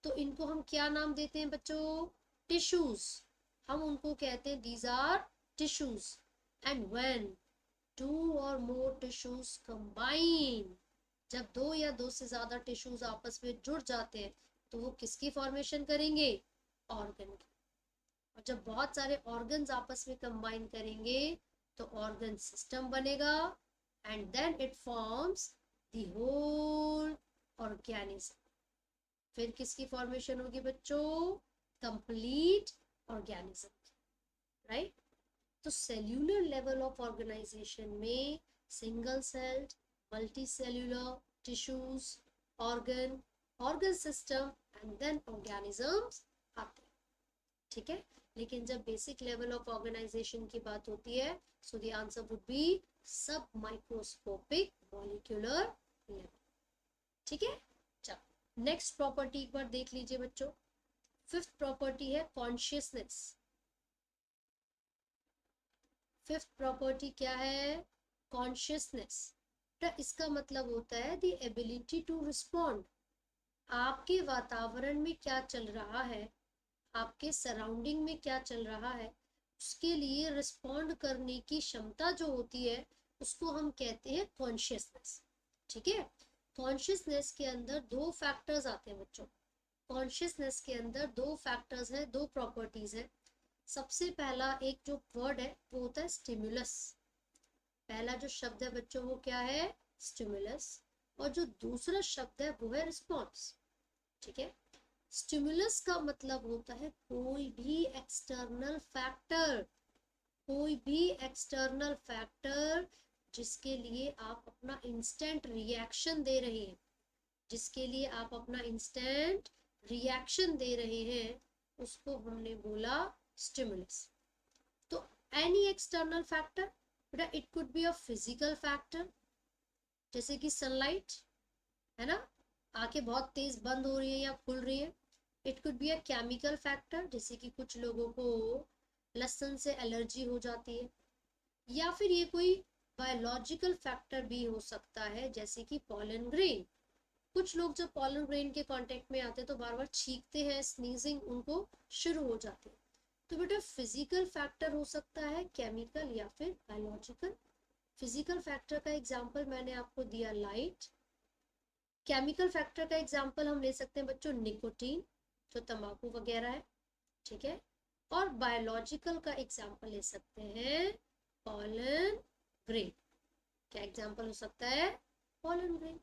तो इनको हम क्या नाम देते हैं बच्चों, टिश्यूज। हम उनको कहते हैं these are tissues। and when two or more tissues combine, जब दो या दो से ज्यादा टिश्यूज आपस में जुड़ जाते हैं तो वो किसकी फॉर्मेशन करेंगे, ऑर्गन की। और जब बहुत सारे ऑर्गन्स आपस में कंबाइन करेंगे तो ऑर्गन सिस्टम बनेगा, and then it forms the whole organism. फिर किसकी फॉर्मेशन होगी बच्चों, कंप्लीट ऑर्गेनिज्म की, राइट। तो सेल्यूलर लेवल ऑफ ऑर्गेनाइजेशन में single celled, multicellular, tissues, organ, organ system and then organisms आते हैं। ठीक है, लेकिन जब बेसिक लेवल ऑफ ऑर्गेनाइजेशन की बात होती है so the answer would be सब माइक्रोस्कोपिक मॉलिक्यूलर लेवल। ठीक है, चलो नेक्स्ट प्रॉपर्टी एक बार देख लीजिए बच्चों। फिफ्थ प्रॉपर्टी है कॉन्शियसनेस। फिफ्थ प्रॉपर्टी क्या है, कॉन्शियसनेस। इसका मतलब होता है द एबिलिटी टू रिस्पॉन्ड, आपके वातावरण में क्या चल रहा है, आपके सराउंडिंग में क्या चल रहा है, उसके लिए रिस्पॉन्ड करने की क्षमता जो होती है उसको हम कहते हैं कॉन्शियसनेस। ठीक है, कॉन्शियसनेस के अंदर दो फैक्टर्स आते हैं बच्चों। कॉन्शियसनेस के अंदर दो फैक्टर्स है, दो प्रॉपर्टीज है। सबसे पहला एक जो वर्ड है वो होता है स्टिमुलस। पहला जो शब्द है बच्चों वो क्या है, स्टिमुलस। और जो दूसरा शब्द है वो है रिस्पॉन्स। ठीक है, स्टिमुलस का मतलब होता है कोई भी एक्सटर्नल फैक्टर, कोई भी एक्सटर्नल फैक्टर जिसके लिए आप अपना इंस्टेंट रिएक्शन दे रहे हैं, जिसके लिए आप अपना इंस्टेंट रिएक्शन दे रहे हैं, उसको हमने बोला स्टिमुलस। तो एनी एक्सटर्नल फैक्टर, बेटा it could be a physical factor, जैसे कि सनलाइट, है ना, आंखें बहुत तेज बंद हो रही है या खुल रही है। It could be a chemical factor, जैसे कि कुछ लोगों को लहसुन से एलर्जी हो जाती है। या फिर ये कोई बायोलॉजिकल फैक्टर भी हो सकता है, जैसे कि पॉलन ग्रेन। कुछ लोग जब पॉलन ग्रेन के कांटेक्ट में आते हैं तो बार बार छींकते हैं, स्नीजिंग उनको शुरू हो जाती है। तो बेटा फिजिकल फैक्टर हो सकता है, केमिकल या फिर बायोलॉजिकल। फिजिकल फैक्टर का एग्जांपल मैंने आपको दिया लाइट। केमिकल फैक्टर का एग्जांपल हम ले सकते हैं बच्चों निकोटीन, जो तंबाकू वगैरह है। ठीक है, और बायोलॉजिकल का एग्जांपल ले सकते हैं पॉलन ग्रेन। क्या एग्जांपल हो सकता है, पॉलन ग्रेन।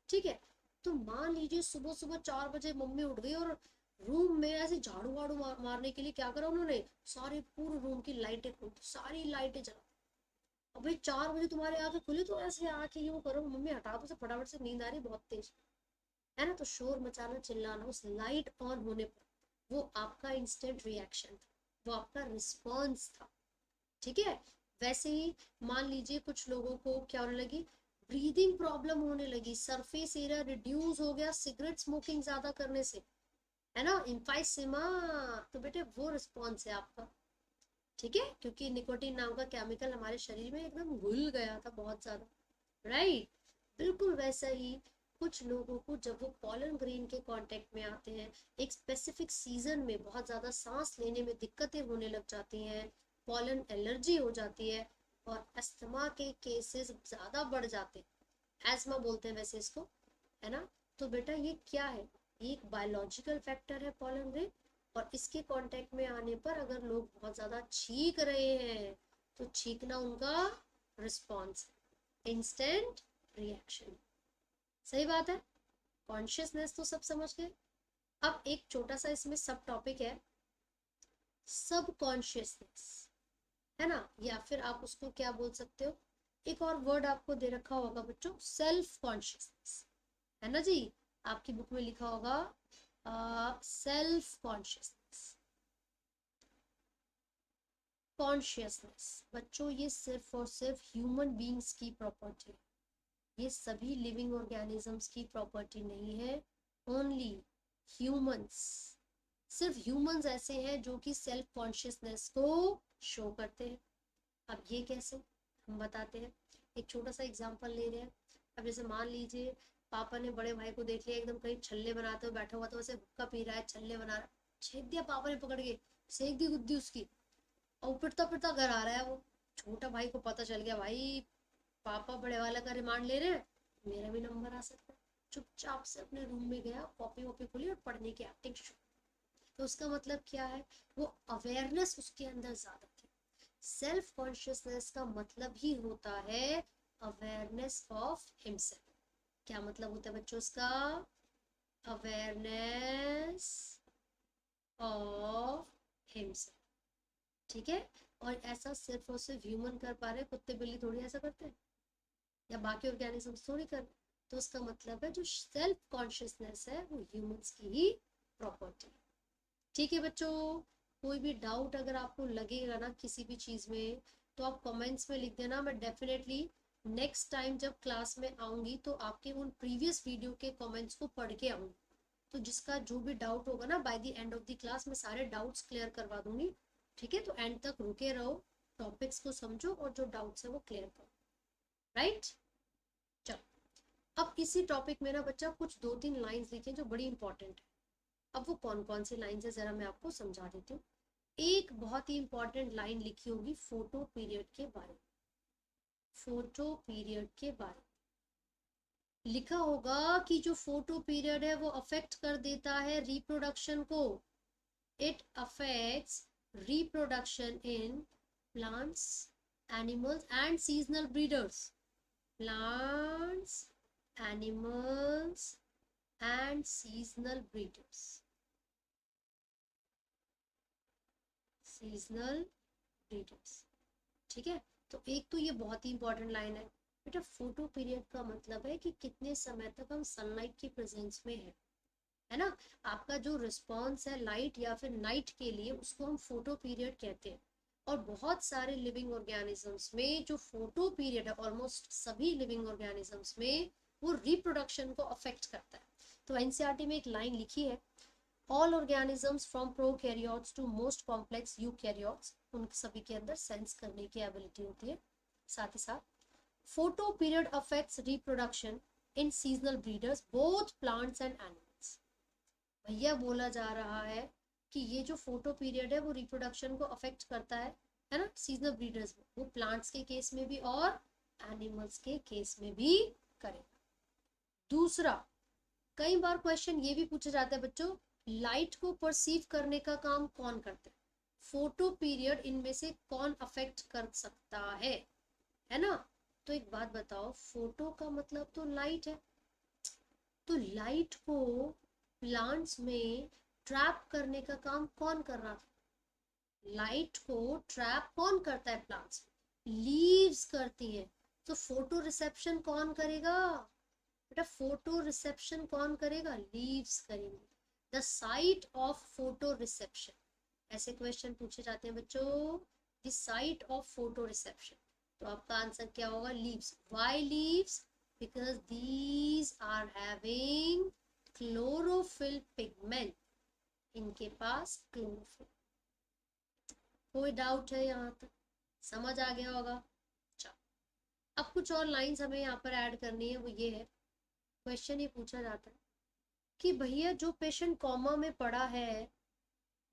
ठीक है, तो मान लीजिए सुबह सुबह 4 बजे मम्मी उठ गई और रूम में ऐसे झाड़ू वाड़ू मारने के लिए क्या करा उन्होंने, सारे पूरे रूम की लाइटें खोल दी, सारी लाइटें जला। अब भाई 4 बजे तुम्हारे आंखें खुली तो ऐसे आके वो करो, मम्मी हटा दो, फटाफट से नींद आ रही बहुत तेज, है ना। तो शोर मचाना, चिल्लाना, उस लाइट ऑन होने पर वो आपका इंस्टेंट रिएक्शन था, वो आपका रिस्पॉन्स था। ठीक है, वैसे ही मान लीजिए कुछ लोगों को क्या होने लगी, ब्रीदिंग प्रॉब्लम होने लगी, सरफेस एरिया रिड्यूस हो गया सिगरेट स्मोकिंग ज्यादा करने से, है ना, इम्फाइसिमा। तो बेटे वो रिस्पॉन्स है आपका। ठीक है, क्योंकि निकोटीन नाम का केमिकल हमारे शरीर में एकदम घुल गया था बहुत ज्यादा, राइट। बिल्कुल वैसा ही कुछ लोगों को जब वो पॉलन ग्रेन के कांटेक्ट में आते हैं, एक स्पेसिफिक सीजन में बहुत ज़्यादा सांस लेने में दिक्कतें होने लग जाती हैं, पॉलन एलर्जी हो जाती है और अस्थमा के केसेस ज़्यादा बढ़ जाते हैं, एस्मा बोलते हैं वैसे इसको, है ना। तो बेटा ये क्या है, ये एक बायोलॉजिकल फैक्टर है पॉलन ग्रेन। और इसके कांटेक्ट में आने पर अगर लोग बहुत ज़्यादा छींक रहे हैं तो छींकना उनका रिस्पॉन्स है, इंस्टेंट रिएक्शन। सही बात है, कॉन्शियसनेस तो सब समझ गए। अब एक छोटा सा इसमें सब टॉपिक है, सब कॉन्शियसनेस, है ना, या फिर आप उसको क्या बोल सकते हो, एक और वर्ड आपको दे रखा होगा बच्चों, सेल्फ कॉन्शियसनेस, है ना जी। आपकी बुक में लिखा होगा सेल्फ कॉन्शियसनेस। कॉन्शियसनेस बच्चों ये सिर्फ और सिर्फ ह्यूमन बींग्स की प्रॉपर्टी है, ये सभी लिविंग ऑर्गेनिजम्स की प्रॉपर्टी नहीं है, ओनली ह्यूमंस। सिर्फ ह्यूमंस ऐसे हैं जो कि सेल्फ कॉन्शियसनेस को शो करते हैं। अब ये कैसे, हम बताते हैं। एक छोटा सा एग्जांपल ले रहे हैं। अब जैसे मान लीजिए पापा ने बड़े भाई को देख लिया एकदम कहीं छल्ले बनाते हुए बैठा हुआ, तो वैसे हुक्का पी रहा है, छल्ले बना रहा है, छेक दिया पापा ने पकड़ के, सेक दी गुद्दी उसकी, और पिटता पिटता घर आ रहा है वो। छोटा भाई को पता चल गया, भाई पापा बड़े वाले का रिमांड ले रहे हैं, मेरा भी नंबर आ सकता है। चुपचाप से अपने रूम में गया, कॉपी वॉपी खोली और पढ़ने की एक्टिंग शुरू। तो उसका मतलब क्या है, वो अवेयरनेस उसके अंदर ज्यादा थी। सेल्फ कॉन्शियसनेस का मतलब ही होता है अवेयरनेस ऑफ हिमसेल्फ। क्या मतलब होता है बच्चों इसका, अवेयरनेस ऑफ हिमसेल्फ। ठीक है, और ऐसा सिर्फ और सिर्फ ह्यूमन कर पा रहे, कुत्ते बिल्ली थोड़ी ऐसा करते हैं, या बाकी ऑर्गेनिजम्स थोड़ी कर। तो उसका मतलब है जो सेल्फ कॉन्शियसनेस है वो ह्यूमंस की ही प्रॉपर्टी है। ठीक है बच्चों, कोई भी डाउट अगर आपको लगेगा ना किसी भी चीज में तो आप कमेंट्स में लिख देना, मैं डेफिनेटली नेक्स्ट टाइम जब क्लास में आऊंगी तो आपके उन प्रीवियस वीडियो के कमेंट्स को पढ़ के आऊंगी। तो जिसका जो भी डाउट होगा ना by the end of the class मैं सारे डाउट्स क्लियर करवा दूंगी। ठीक है, तो एंड तक रुके रहो, टॉपिक्स को समझो और जो डाउट्स है वो क्लियर करो, राइट। चलो अब इसी टॉपिक में ना बच्चा कुछ 2-3 लाइंस लिखे जो बड़ी इंपॉर्टेंट है। अब वो कौन कौन सी लाइंस है जरा मैं आपको समझा देती हूँ। एक बहुत ही इंपॉर्टेंट लाइन लिखी होगी फोटो पीरियड के बारे में। फोटो पीरियड के बारे में लिखा होगा कि जो फोटो पीरियड है वो अफेक्ट कर देता है रिप्रोडक्शन को। It affects reproduction in plants, animals and seasonal breeders. Plants, animals and seasonal breeders. Seasonal breeders, ठीक है। तो एक तो ये बहुत ही इंपॉर्टेंट लाइन है बेटा। फोटो पीरियड का मतलब है कि कितने समय तक हम सनलाइट की प्रेजेंस में है ना। आपका जो रिस्पॉन्स है लाइट या फिर नाइट के लिए उसको हम फोटो पीरियड कहते हैं। और बहुत सारे लिविंग ऑर्गेनिजम्स में जो फोटो पीरियड है, ऑलमोस्ट सभी लिविंग ऑर्गेनिजम्स में वो रिप्रोडक्शन को अफेक्ट करता है। तो एनसीईआरटी में एक लाइन लिखी है, all organisms from prokaryotes to most complex eukaryotes, उन सभी के अंदर सेंस करने की एबिलिटी होती है। साथ ही साथ photo period affects reproduction in seasonal breeders both plants and animals. भैया बोला जा रहा है कि ये जो फोटो पीरियड है वो रिप्रोडक्शन को अफेक्ट करता है ना, सीजनल ब्रीडर्स में, वो प्लांट्स के केस में भी और एनिमल्स के केस में भी करेगा। दूसरा, कई बार क्वेश्चन ये भी पूछा जाता है बच्चों, लाइट को परसीव करने का काम कौन करता है? फोटो पीरियड इनमें से कौन अफेक्ट कर सकता है ना। तो एक बात बताओ, फोटो का मतलब तो लाइट है, तो लाइट को प्लांट्स में ट्रैप करने का काम कौन कर रहा था? लाइट को ट्रैप कौन करता है प्लांट्स में? लीव्स करती है। तो फोटो रिसेप्शन कौन करेगा बेटा? फोटो रिसेप्शन कौन करेगा? लीव्स करेंगे। The site of photoreception, ऐसे क्वेश्चन पूछे जाते हैं बच्चों। The site of photoreception, तो आपका आंसर क्या होगा? Leaves. Why leaves? Because these are having chlorophyll pigment, इनके पास क्लोरोफिल। कोई डाउट है यहाँ तक? समझ आ गया होगा। चलो, अब कुछ और लाइंस हमें यहाँ पर ऐड करनी है। वो ये है, क्वेश्चन ये पूछा जाता है कि भैया जो पेशेंट कोमा में पड़ा है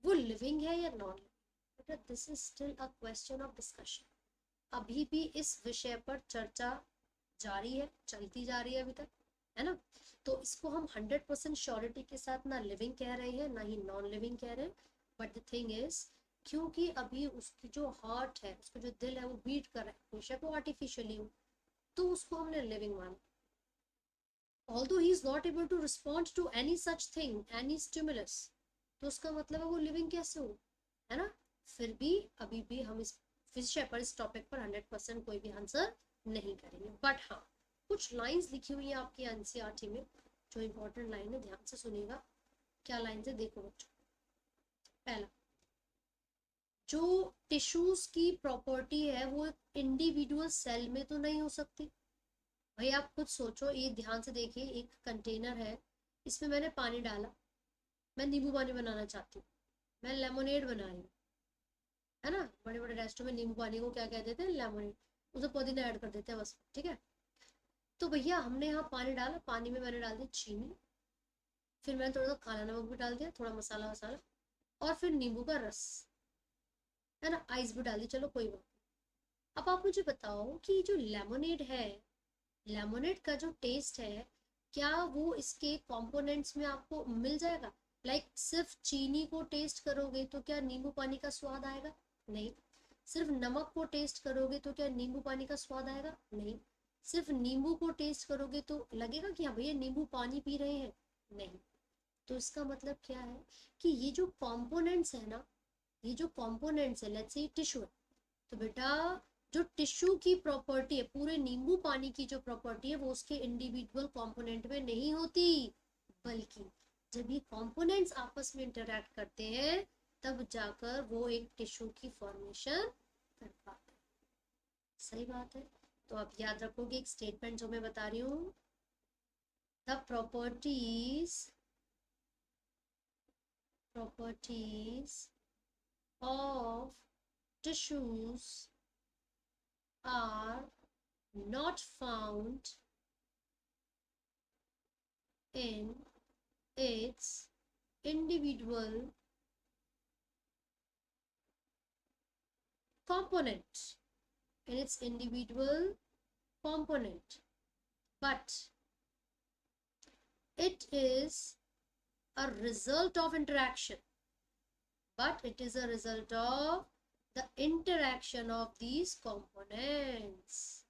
वो लिविंग है या नॉन लिविंग? बेटा this is still a question of discussion. अभी भी इस विषय पर चर्चा जारी है, चलती जा रही है अभी तक, है ना। तो इसको हम 100% श्योरिटी के साथ ना लिविंग कह रहे हैं ना ही नॉन लिविंग कह रहे हैं। बट द थिंग इज, क्योंकि अभी उसकी जो हार्ट है, उसका जो दिल है वो बीट कर रहा है, बेशक वो आर्टिफिशियली हो, तो उसको हमने लिविंग माना। although he is not able to respond to any such thing, any stimulus, तो उसका मतलब है वो लिविंग कैसे हो, है ना। फिर भी अभी भी हम इस विषय पर, इस टॉपिक पर 100% कोई भी आंसर नहीं करेंगे। बट हाँ, कुछ लाइंस लिखी हुई हैं आपकी एनसीईआरटी में जो इंपॉर्टेंट लाइन है, ध्यान से सुनिएगा। क्या लाइन है देखो बच्चों। पहला, जो टिश्यूज की प्रॉपर्टी है वो इंडिविजुअल सेल में तो नहीं हो सकती। भाई आप खुद सोचो, ये ध्यान से देखिए, एक कंटेनर है, इसमें मैंने पानी डाला, मैं नींबू पानी बनाना चाहती हूँ, मैं लेमोनेड बना रही हूँ, है ना। बड़े बड़े रेस्टोरेंट में नींबू पानी को क्या कह देते हैं? लेमोनेड। उसमें पुदीना ऐड कर देते हैं बस, ठीक है। तो भैया हमने यहाँ पानी डाला, पानी में मैंने डाल दी चीनी, फिर मैंने थोड़ा सा काला नमक भी डाल दिया, थोड़ा मसाला वसाला, और फिर नींबू का रस, है ना, आइस भी डाल दी, चलो कोई बात नहीं। अब आप मुझे बताओ कि जो लेमोनेड है, लेमोनेड का जो टेस्ट है, क्या वो इसके कंपोनेंट्स में आपको मिल जाएगा? लाइक सिर्फ चीनी को टेस्ट करोगे तो क्या नींबू पानी का स्वाद आएगा? नहीं। सिर्फ नमक को टेस्ट करोगे तो क्या नींबू पानी का स्वाद आएगा? नहीं। सिर्फ नींबू को टेस्ट करोगे तो लगेगा कि हाँ भैया नींबू पानी पी रहे हैं? नहीं। तो इसका मतलब क्या है कि ये जो कंपोनेंट्स है ना, ये जो कंपोनेंट्स है, लेट्स से टिश्यू है, तो बेटा जो टिश्यू की प्रॉपर्टी है, पूरे नींबू पानी की जो प्रॉपर्टी है वो उसके इंडिविजुअल कंपोनेंट में नहीं होती, बल्कि जब ये कंपोनेंट्स आपस में इंटरैक्ट करते हैं तब जाकर वो एक टिश्यू की फॉर्मेशन कर पाते हैं। सही बात है। तो आप याद रखोगे एक स्टेटमेंट जो मैं बता रही हूँ, the properties of tissues are not found in its individual component, in its individual component, but it is a result of interaction, but it is a result of the interaction of these components.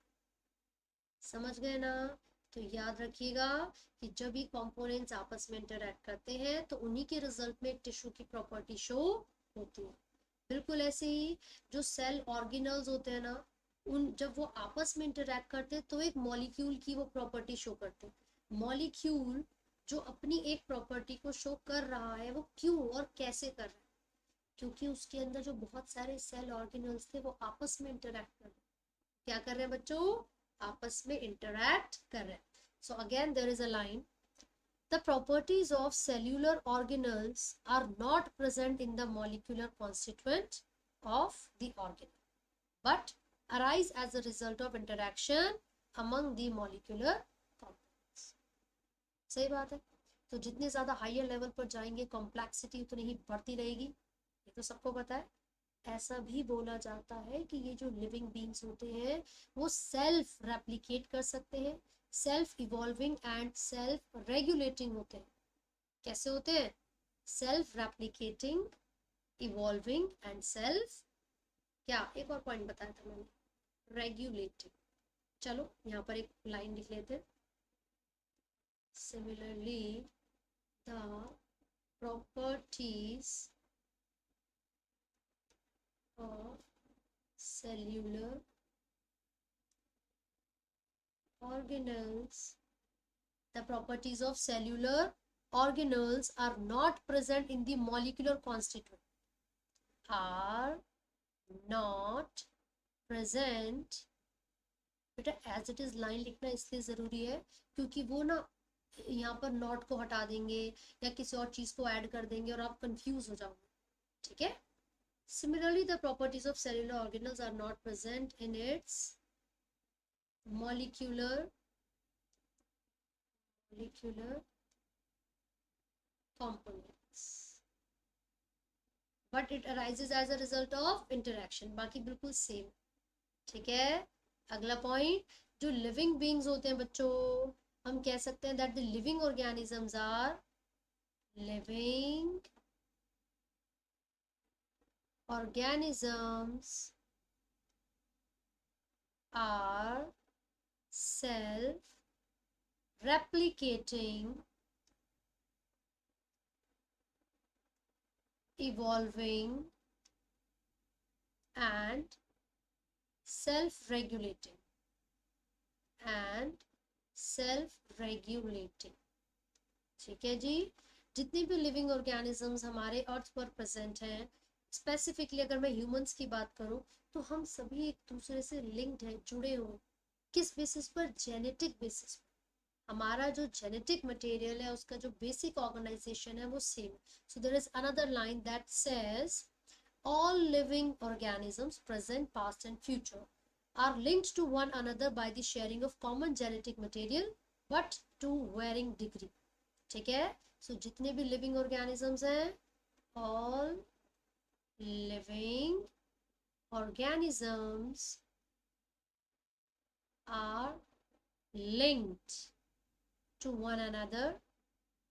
समझ गए ना? तो याद रखिएगा कि जब भी components आपस में इंटरैक्ट करते हैं तो उन्हीं के रिजल्ट में टिश्यू की प्रॉपर्टी शो होती है। बिल्कुल ऐसे ही जो सेल ऑर्गेनल्स होते हैं ना, उन जब वो आपस में इंटरैक्ट करते हैं तो एक मॉलिक्यूल की वो प्रॉपर्टी शो करते हैं। मॉलिक्यूल जो अपनी एक प्रॉपर्टी को शो कर रहा है वो क्यों और कैसे कर रहा है? क्योंकि उसके अंदर जो बहुत सारे सेल ऑर्गेनल्स थे वो आपस में इंटरैक्ट कर रहे हैं। क्या कर रहे हैं बच्चों? आपस में इंटरैक्ट कर रहे हैं। So again there is a line, the properties of cellular organelles are not present in the molecular constituent of the organelle but arise as a result of interaction among the molecular components. सही बात है। तो जितने ज्यादा higher level पर जाएंगे complexity उतनी ही बढ़ती रहेगी, ये तो सबको पता है। ऐसा भी बोला जाता है कि ये जो लिविंग बींग्स होते हैं वो सेल्फ रेप्लिकेट कर सकते हैं, self evolving and self regulating होते हैं। कैसे होते हैं? Self replicating, evolving and self, क्या एक और पॉइंट बताया था मैंने, रेगुलेटिंग। चलो यहाँ पर एक लाइन लिख लेते हैं। Similarly the properties of cellular organelles, the properties of cellular organelles are not present in the molecular constituent, are not present। बेटा एज इट इज लाइन लिखना इसलिए जरूरी है क्योंकि वो ना यहाँ पर नॉट को हटा देंगे या किसी और चीज को ऐड कर देंगे और आप कंफ्यूज हो जाओगे। ठीक है? Similarly, the properties of cellular organelles are not present in its molecular components, but it arises as a result of interaction। बाकी बिल्कुल सेम। ठीक है? अगला पॉइंट, जो लिविंग बींग्स होते हैं बच्चों, हम कह सकते हैं that the living organisms are living organisms are self-replicating, evolving and self-regulating ठीक है जी? जितने भी लिविंग ऑर्गेनिजम्स हमारे अर्थ पर प्रेजेंट हैं, स्पेसिफिकली अगर मैं ह्यूमंस की बात करूं तो हम सभी एक दूसरे से लिंक्ड हैं, जुड़े हुए। किस बेसिस पर? जेनेटिक बेसिस पर। हमारा जो जेनेटिक मटेरियल है उसका जो बेसिक ऑर्गेनाइजेशन है वो same. So there is another line that says all living organisms present, past and future are linked to one another by the sharing of common genetic material but to varying degree। ठीक है? सो जितने भी living organisms हैं, all living organisms are linked to one another।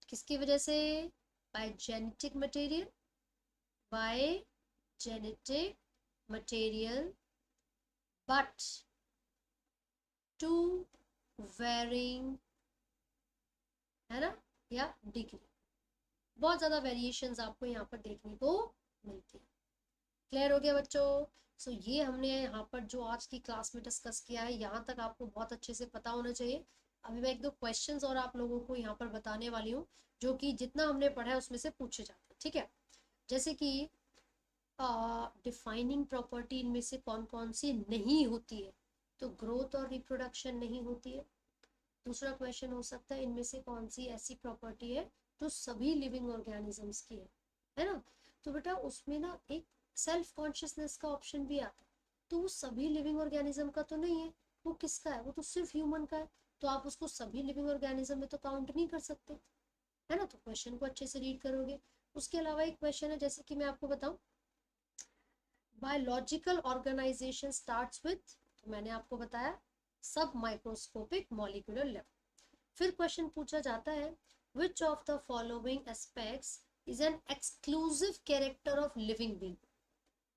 किसकी वजह से? by genetic material, by genetic material but to varying, है ना, या डिग्री। बहुत ज्यादा वेरिएशंस आपको यहाँ पर देखने को मिलती है। क्लियर हो गया बच्चों? सो ये हमने यहाँ पर जो आज की क्लास में डिस्कस किया है, यहाँ तक आपको बहुत अच्छे से पता होना चाहिए। अभी मैं एक दो क्वेश्चंस और आप लोगों को यहाँ पर बताने वाली हूँ जो कि जितना हमने पढ़ा है उसमें से पूछे जाते हैं। ठीक है? जैसे कि डिफाइनिंग प्रॉपर्टी इनमें से कौन कौन सी नहीं होती है? तो ग्रोथ और रिप्रोडक्शन नहीं होती है। दूसरा क्वेश्चन हो सकता है इनमें से कौन सी ऐसी प्रॉपर्टी है जो सभी लिविंग ऑर्गेनिजम्स की है ना? तो बेटा उसमें ना एक सेल्फ कॉन्शियसनेस का ऑप्शन भी आता है। तो वो सभी लिविंग ऑर्गेनिज्म का तो नहीं है, वो किसका है? वो तो सिर्फ ह्यूमन का है। तो आप उसको सभी लिविंग ऑर्गेनिज्म में तो काउंट नहीं कर सकते, है ना। तो क्वेश्चन को अच्छे से रीड करोगे। उसके अलावा एक क्वेश्चन है, जैसे कि मैं आपको बताऊं, बायोलॉजिकल ऑर्गेनाइजेशन स्टार्ट्स विथ, तो मैंने आपको बताया सब माइक्रोस्कोपिक मॉलिक्यूलर लेवल। फिर क्वेश्चन पूछा जाता है, विच of the following aspects is an exclusive character of living being,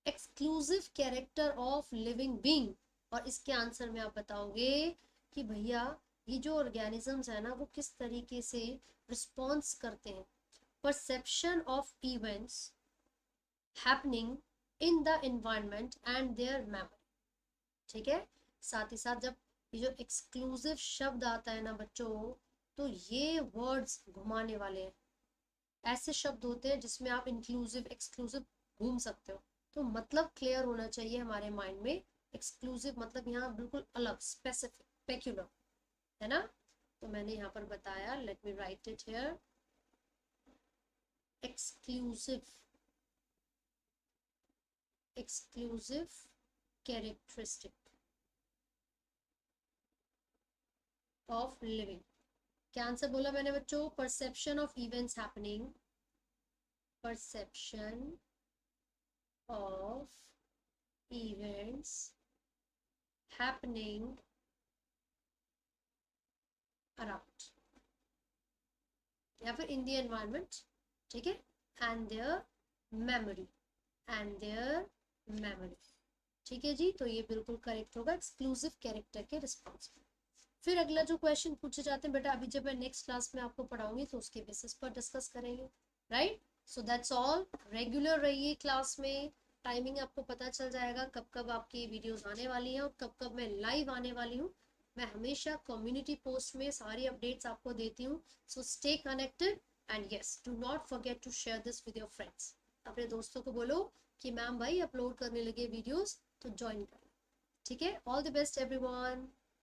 exclusive character of living being. और इसके आंसर में आप बताओगे कि भैया ये जो ऑर्गेनिजम्स है ना वो किस तरीके से रिस्पॉन्स करते हैं, perception of events happening in the environment and there memory. ठीक है, साथ ही साथ जब ये जो एक्सक्लूसिव शब्द आता है ना बच्चों, तो ये वर्ड्स घुमाने वाले हैं। ऐसे शब्द होते हैं जिसमें आप इंक्लूसिव एक्सक्लूसिव घूम सकते हो, तो मतलब क्लियर होना चाहिए हमारे माइंड में। एक्सक्लूसिव मतलब यहाँ बिल्कुल अलग, स्पेसिफिक, पेक्युलर, है ना। तो मैंने यहाँ पर बताया, let me right it here, exclusive, exclusive characteristic of living. क्या आंसर बोला मैंने बच्चों, perception of events happening, perception of events happening around, या फिर इन द एनवायरनमेंट, ठीक है, and there memory, and there memory. ठीक है जी, तो ये बिल्कुल करेक्ट होगा, एक्सक्लूसिव कैरेक्टर के रिस्पॉन्स। फिर अगला जो क्वेश्चन पूछे जाते हैं बेटा, अभी जब मैं नेक्स्ट क्लास में आपको पढ़ाऊंगी तो उसके बेसिस पर डिस्कस करेंगे, right. So that's all, regular रहिए क्लास में, टाइमिंग आपको पता चल जाएगा कब कब आपकी वीडियोस आने वाली हैं और कब कब मैं लाइव आने वाली हूँ। मैं हमेशा कम्युनिटी पोस्ट में सारी अपडेट्स आपको देती हूँ, so stay connected and yes, do not forget to share this with your friends. अपने दोस्तों को बोलो कि मैम भाई अपलोड करने लगे वीडियोस, तो ज्वाइन करें। ठीक है, ऑल द बेस्ट एवरीवन।